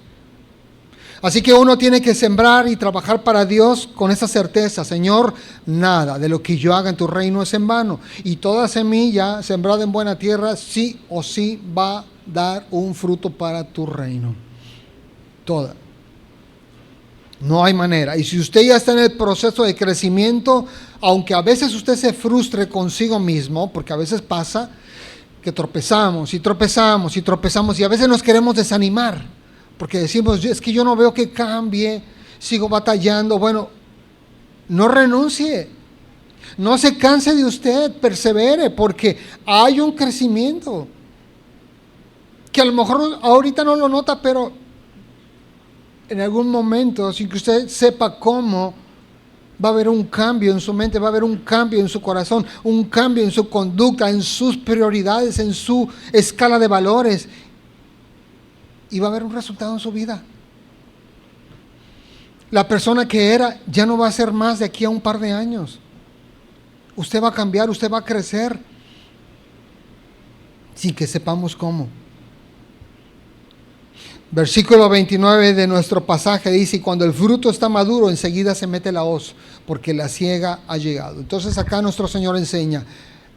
[SPEAKER 1] Así que uno tiene que sembrar y trabajar para Dios con esa certeza: Señor, nada de lo que yo haga en tu reino es en vano. Y toda semilla sembrada en buena tierra sí o sí va a dar un fruto para tu reino. Toda. No hay manera. Y si usted ya está en el proceso de crecimiento, aunque a veces usted se frustre consigo mismo, porque a veces pasa que tropezamos y tropezamos y tropezamos y a veces nos queremos desanimar, porque decimos, es que yo no veo que cambie, sigo batallando. Bueno, no renuncie, no se canse de usted, persevere, porque hay un crecimiento que a lo mejor ahorita no lo nota, pero en algún momento, sin que usted sepa cómo, va a haber un cambio en su mente, va a haber un cambio en su corazón, un cambio en su conducta, en sus prioridades, en su escala de valores. Y va a haber un resultado en su vida. La persona que era ya no va a ser más de aquí a un par de años. Usted va a cambiar, usted va a crecer, sin que sepamos cómo. Versículo 29 de nuestro pasaje dice: y cuando el fruto está maduro, enseguida se mete la hoz, porque la siega ha llegado. Entonces acá nuestro Señor enseña,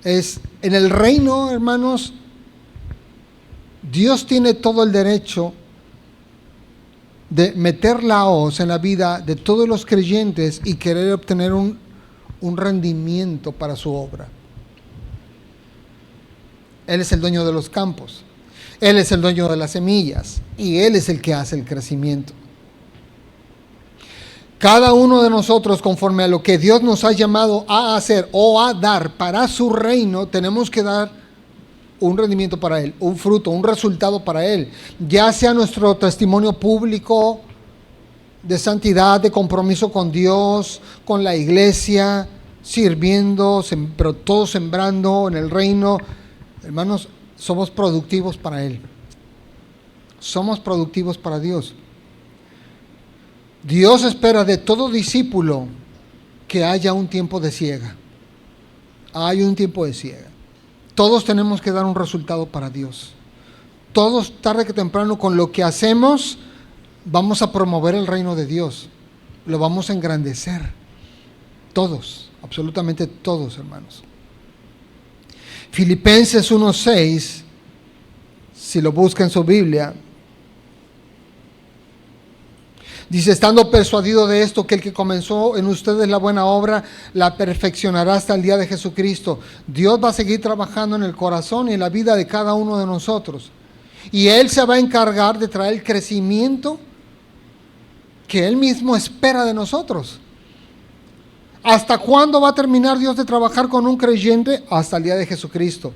[SPEAKER 1] en el reino, hermanos, Dios tiene todo el derecho de meter la hoz en la vida de todos los creyentes y querer obtener un rendimiento para su obra. Él es el dueño de los campos. Él es el dueño de las semillas y Él es el que hace el crecimiento. Cada uno de nosotros, conforme a lo que Dios nos ha llamado a hacer o a dar para su reino, tenemos que dar un rendimiento para Él, un fruto, un resultado para Él. Ya sea nuestro testimonio público de santidad, de compromiso con Dios, con la iglesia, sirviendo, pero todos sembrando en el reino. Hermanos, somos productivos para Él. Somos productivos para Dios. Dios espera de todo discípulo que haya un tiempo de siega. Hay un tiempo de siega. Todos tenemos que dar un resultado para Dios. Todos, tarde que temprano, con lo que hacemos, vamos a promover el reino de Dios. Lo vamos a engrandecer. Todos, absolutamente todos, hermanos. Filipenses 1:6, si lo busca en su Biblia, dice: estando persuadido de esto, que el que comenzó en ustedes la buena obra, la perfeccionará hasta el día de Jesucristo. Dios va a seguir trabajando en el corazón y en la vida de cada uno de nosotros. Y Él se va a encargar de traer el crecimiento que Él mismo espera de nosotros. ¿Hasta cuándo va a terminar Dios de trabajar con un creyente? Hasta el día de Jesucristo.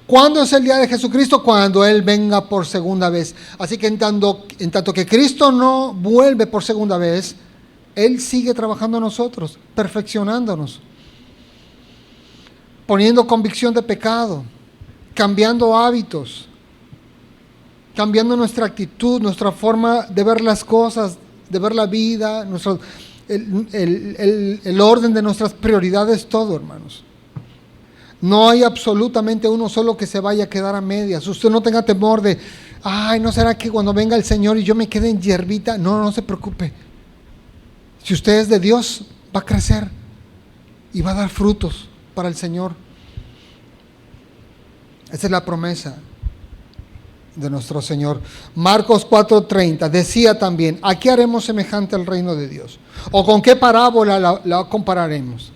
[SPEAKER 1] ¿Cuándo es el día de Jesucristo? Cuando Él venga por segunda vez. Así que en tanto que Cristo no vuelve por segunda vez, Él sigue trabajando en nosotros, perfeccionándonos, poniendo convicción de pecado, cambiando hábitos, cambiando nuestra actitud, nuestra forma de ver las cosas, de ver la vida, el orden de nuestras prioridades, todo, hermanos. No hay absolutamente uno solo que se vaya a quedar a medias. Usted no tenga temor de, ¿no será que cuando venga el Señor y yo me quede en hierbita? No se preocupe. Si usted es de Dios, va a crecer y va a dar frutos para el Señor. Esa es la promesa de nuestro Señor. Marcos 4:30 decía también: ¿a qué haremos semejante al reino de Dios? ¿O con qué parábola la compararemos?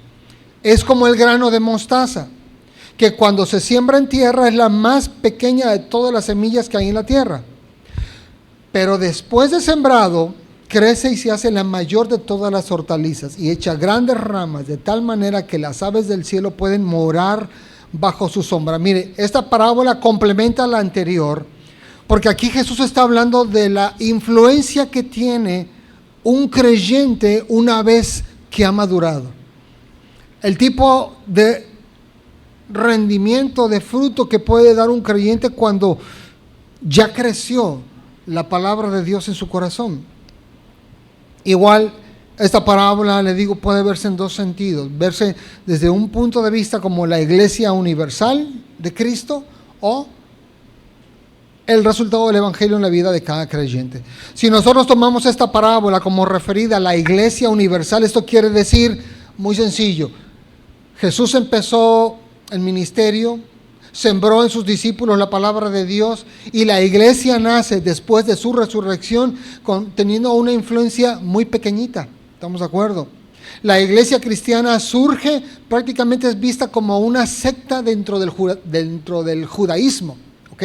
[SPEAKER 1] Es como el grano de mostaza, que cuando se siembra en tierra es la más pequeña de todas las semillas que hay en la tierra. Pero después de sembrado, crece y se hace la mayor de todas las hortalizas y echa grandes ramas, de tal manera que las aves del cielo pueden morar bajo su sombra. Mire, esta parábola complementa a la anterior, porque aquí Jesús está hablando de la influencia que tiene un creyente una vez que ha madurado. El tipo de rendimiento, de fruto que puede dar un creyente cuando ya creció la palabra de Dios en su corazón. Igual, esta parábola, le digo, puede verse en dos sentidos: verse desde un punto de vista como la iglesia universal de Cristo, o el resultado del Evangelio en la vida de cada creyente. Si nosotros tomamos esta parábola como referida a la iglesia universal, esto quiere decir, muy sencillo, Jesús empezó el ministerio, sembró en sus discípulos la palabra de Dios y la iglesia nace después de su resurrección teniendo una influencia muy pequeñita. ¿Estamos de acuerdo? La iglesia cristiana surge, prácticamente es vista como una secta dentro del judaísmo. ¿Ok?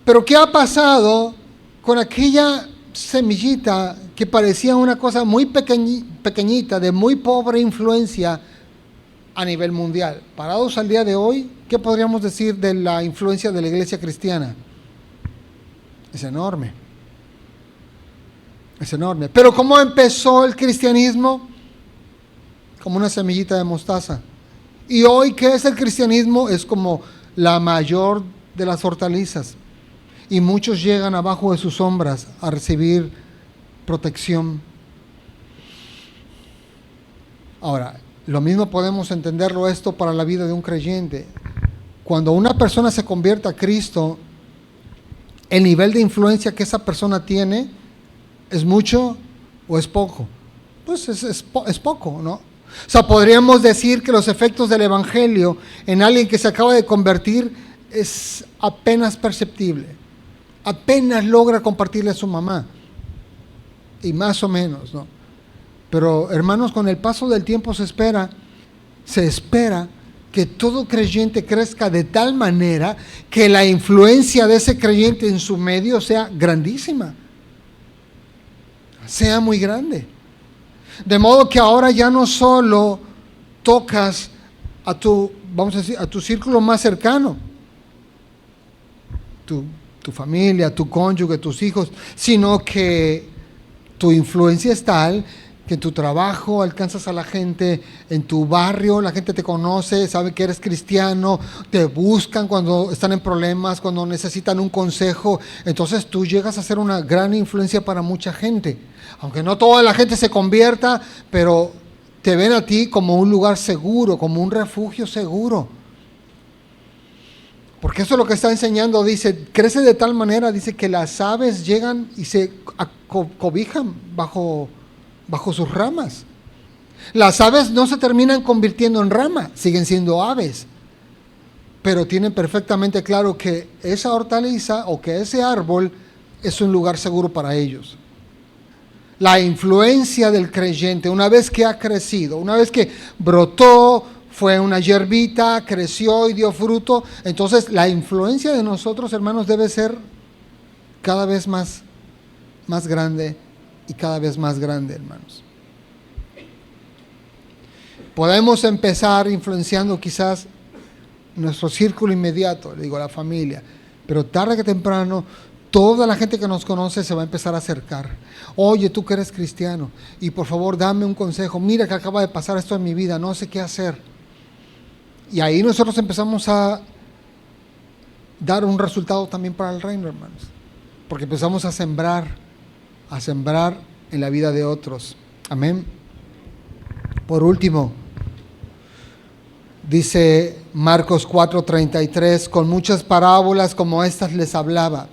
[SPEAKER 1] Pero ¿qué ha pasado con aquella semillita que parecía una cosa muy pequeñita, de muy pobre influencia a nivel mundial? Parados al día de hoy, ¿qué podríamos decir de la influencia de la iglesia cristiana? Es enorme. Es enorme. Pero ¿cómo empezó el cristianismo? Como una semillita de mostaza. Y hoy, ¿qué es el cristianismo? Es como la mayor de las hortalizas. Y muchos llegan abajo de sus sombras a recibir protección. Ahora, lo mismo podemos entenderlo esto para la vida de un creyente. Cuando una persona se convierte a Cristo, el nivel de influencia que esa persona tiene, ¿es mucho o es poco? Pues es poco, ¿no? O sea, podríamos decir que los efectos del Evangelio en alguien que se acaba de convertir es apenas perceptible. Apenas logra compartirle a su mamá. Y más o menos, ¿no? Pero, hermanos, con el paso del tiempo se espera que todo creyente crezca de tal manera que la influencia de ese creyente en su medio sea grandísima. Sea muy grande. De modo que ahora ya no solo tocas a tu círculo más cercano, tu familia, tu cónyuge, tus hijos, sino que tu influencia es tal que en tu trabajo alcanzas a la gente, en tu barrio la gente te conoce, sabe que eres cristiano, te buscan cuando están en problemas, cuando necesitan un consejo. Entonces tú llegas a ser una gran influencia para mucha gente. Aunque no toda la gente se convierta, pero te ven a ti como un lugar seguro, como un refugio seguro. Porque eso es lo que está enseñando, dice, crece de tal manera, dice que las aves llegan y se cobijan bajo sus ramas. Las aves no se terminan convirtiendo en rama, siguen siendo aves, pero tienen perfectamente claro que esa hortaliza o que ese árbol es un lugar seguro para ellos. La influencia del creyente, una vez que ha crecido, una vez que brotó, fue una hierbita, creció y dio fruto, entonces la influencia de nosotros, hermanos, debe ser cada vez más grande y cada vez más grande, hermanos. Podemos empezar influenciando quizás nuestro círculo inmediato, le digo, la familia, pero tarde que temprano toda la gente que nos conoce se va a empezar a acercar. Oye, tú que eres cristiano, y por favor dame un consejo, mira que acaba de pasar esto en mi vida, no sé qué hacer. Y ahí nosotros empezamos a dar un resultado también para el reino, hermanos, porque empezamos a sembrar en la vida de otros. Amén. Por último, dice Marcos 4:33, con muchas parábolas como estas les hablaba,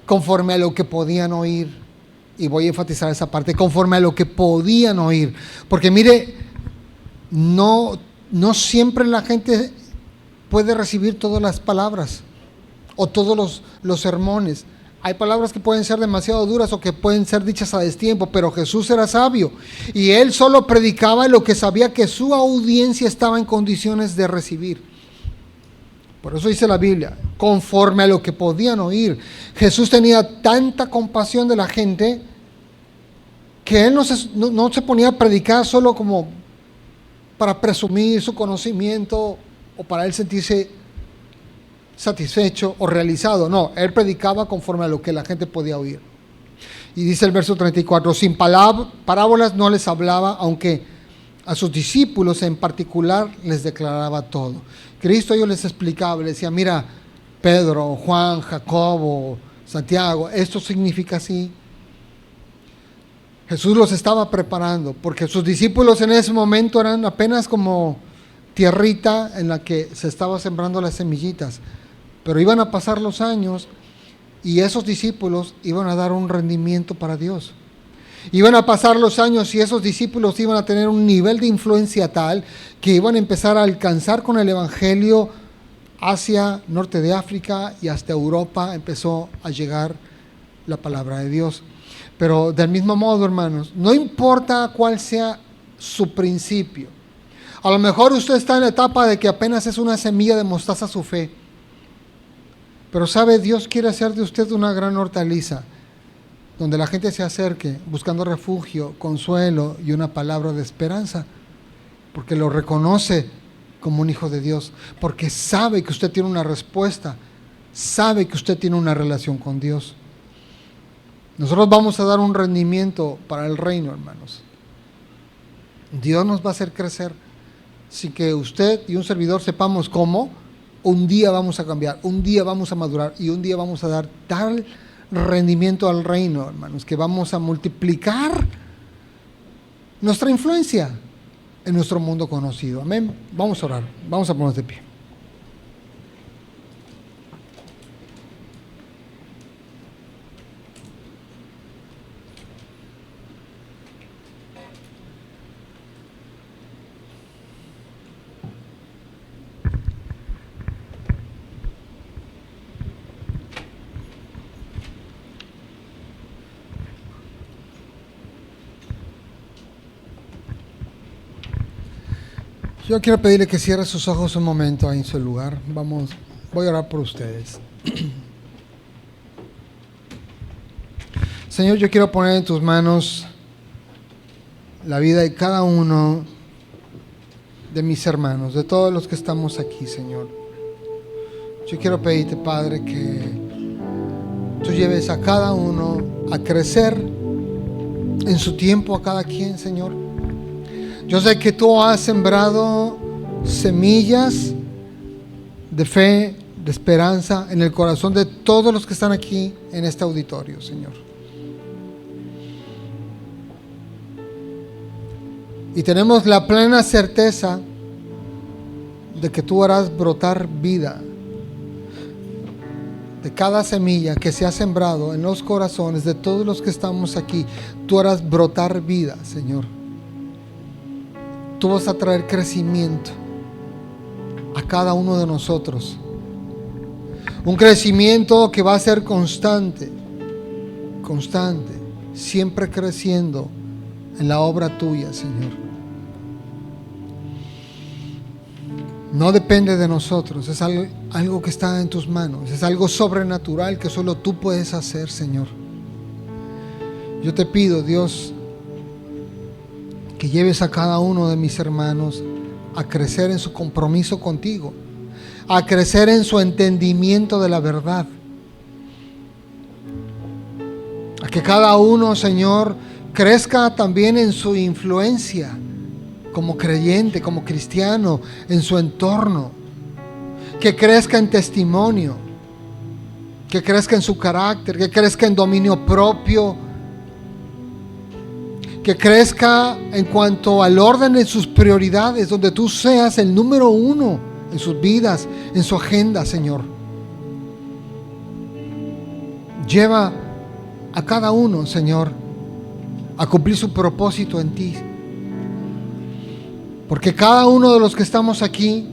[SPEAKER 1] conforme a lo que podían oír. Y voy a enfatizar esa parte, conforme a lo que podían oír. Porque mire, no siempre la gente puede recibir todas las palabras o todos los sermones. Hay palabras que pueden ser demasiado duras o que pueden ser dichas a destiempo, pero Jesús era sabio y Él solo predicaba lo que sabía que su audiencia estaba en condiciones de recibir. Por eso dice la Biblia, conforme a lo que podían oír. Jesús tenía tanta compasión de la gente que Él no se ponía a predicar solo como para presumir su conocimiento o para Él sentirse satisfecho o realizado. No, Él predicaba conforme a lo que la gente podía oír. Y dice el verso 34, sin parábolas no les hablaba, aunque a sus discípulos en particular les declaraba todo. Cristo yo les explicaba, les decía, mira, Pedro, Juan, Jacobo, Santiago, esto significa así. Jesús los estaba preparando, porque sus discípulos en ese momento eran apenas como tierrita en la que se estaba sembrando las semillitas. Pero iban a pasar los años y esos discípulos iban a dar un rendimiento para Dios. Iban a pasar los años y esos discípulos iban a tener un nivel de influencia tal que iban a empezar a alcanzar con el Evangelio Asia, norte de África y hasta Europa empezó a llegar la palabra de Dios. Pero del mismo modo, hermanos, no importa cuál sea su principio. A lo mejor usted está en la etapa de que apenas es una semilla de mostaza su fe. Pero sabe, Dios quiere hacer de usted una gran hortaliza, donde la gente se acerque buscando refugio, consuelo y una palabra de esperanza, porque lo reconoce como un hijo de Dios, porque sabe que usted tiene una respuesta, sabe que usted tiene una relación con Dios. Nosotros vamos a dar un rendimiento para el reino, hermanos. Dios nos va a hacer crecer, sin que usted y un servidor sepamos cómo. Un día vamos a cambiar, un día vamos a madurar y un día vamos a dar tal rendimiento al reino, hermanos, que vamos a multiplicar nuestra influencia en nuestro mundo conocido. Amén. Vamos a orar, vamos a ponernos de pie. Yo quiero pedirle que cierre sus ojos un momento ahí en su lugar. Voy a orar por ustedes. Señor, yo quiero poner en tus manos la vida de cada uno de mis hermanos, de todos los que estamos aquí, Señor. Yo quiero pedirte, Padre, que tú lleves a cada uno a crecer en su tiempo, a cada quien, Señor. Yo sé que tú has sembrado semillas de fe, de esperanza en el corazón de todos los que están aquí en este auditorio, Señor. Y tenemos la plena certeza de que tú harás brotar vida de cada semilla que se ha sembrado en los corazones de todos los que estamos aquí. Tú harás brotar vida, Señor. Tú vas a traer crecimiento a cada uno de nosotros. Un crecimiento que va a ser constante, siempre creciendo en la obra tuya, Señor. No depende de nosotros, es algo que está en tus manos, es algo sobrenatural que solo tú puedes hacer, Señor. Yo te pido, Dios, que lleves a cada uno de mis hermanos a crecer en su compromiso contigo, a crecer en su entendimiento de la verdad, a que cada uno, Señor, crezca también en su influencia como creyente, como cristiano, en su entorno, que crezca en testimonio, que crezca en su carácter, que crezca en dominio propio, que crezca en cuanto al orden de sus prioridades, donde tú seas el número uno en sus vidas, en su agenda, Señor. Lleva a cada uno, Señor, a cumplir su propósito en ti. Porque cada uno de los que estamos aquí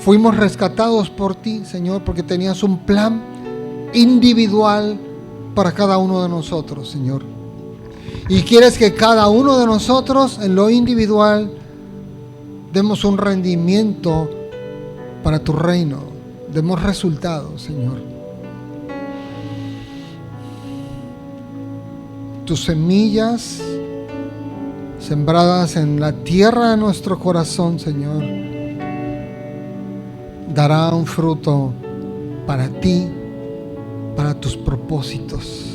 [SPEAKER 1] fuimos rescatados por ti, Señor, porque tenías un plan individual para cada uno de nosotros, Señor. Y quieres que cada uno de nosotros en lo individual demos un rendimiento para tu reino, demos resultados, Señor. Tus semillas sembradas en la tierra de nuestro corazón, Señor, dará un fruto para ti, para tus propósitos.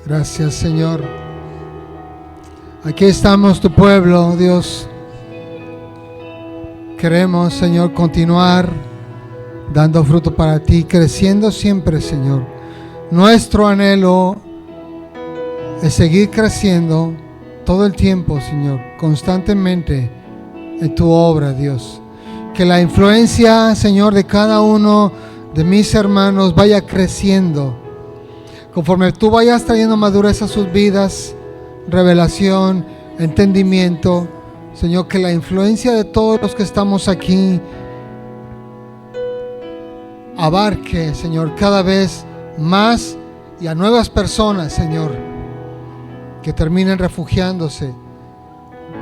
[SPEAKER 1] Gracias, Señor. Aquí estamos, tu pueblo, Dios. Queremos, Señor, continuar dando fruto para ti, creciendo siempre, Señor. Nuestro anhelo es seguir creciendo todo el tiempo, Señor, constantemente en tu obra, Dios. Que la influencia, Señor, de cada uno de mis hermanos vaya creciendo. Conforme tú vayas trayendo madurez a sus vidas, revelación, entendimiento, Señor, que la influencia de todos los que estamos aquí abarque, Señor, cada vez más y a nuevas personas, Señor, que terminen refugiándose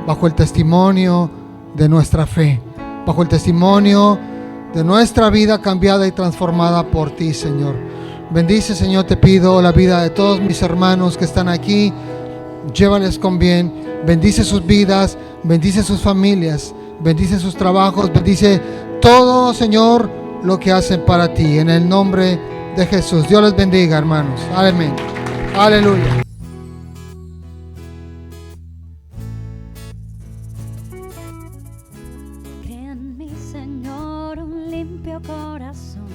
[SPEAKER 1] bajo el testimonio de nuestra fe, bajo el testimonio de nuestra vida cambiada y transformada por ti, Señor. Bendice, Señor, te pido la vida de todos mis hermanos que están aquí. Llévales con bien. Bendice sus vidas, bendice sus familias, bendice sus trabajos, bendice todo, Señor, lo que hacen para ti. En el nombre de Jesús. Dios les bendiga, hermanos. Amén. Aleluya.
[SPEAKER 2] Crea en mí, Señor, un limpio corazón,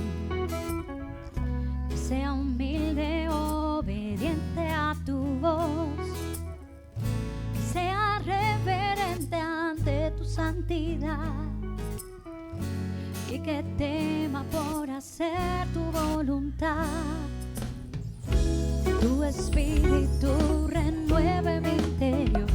[SPEAKER 2] que sea humilde, obediente a tu voz, que sea reverente ante tu santidad y que tema por hacer tu voluntad. Tu espíritu renueve mi interior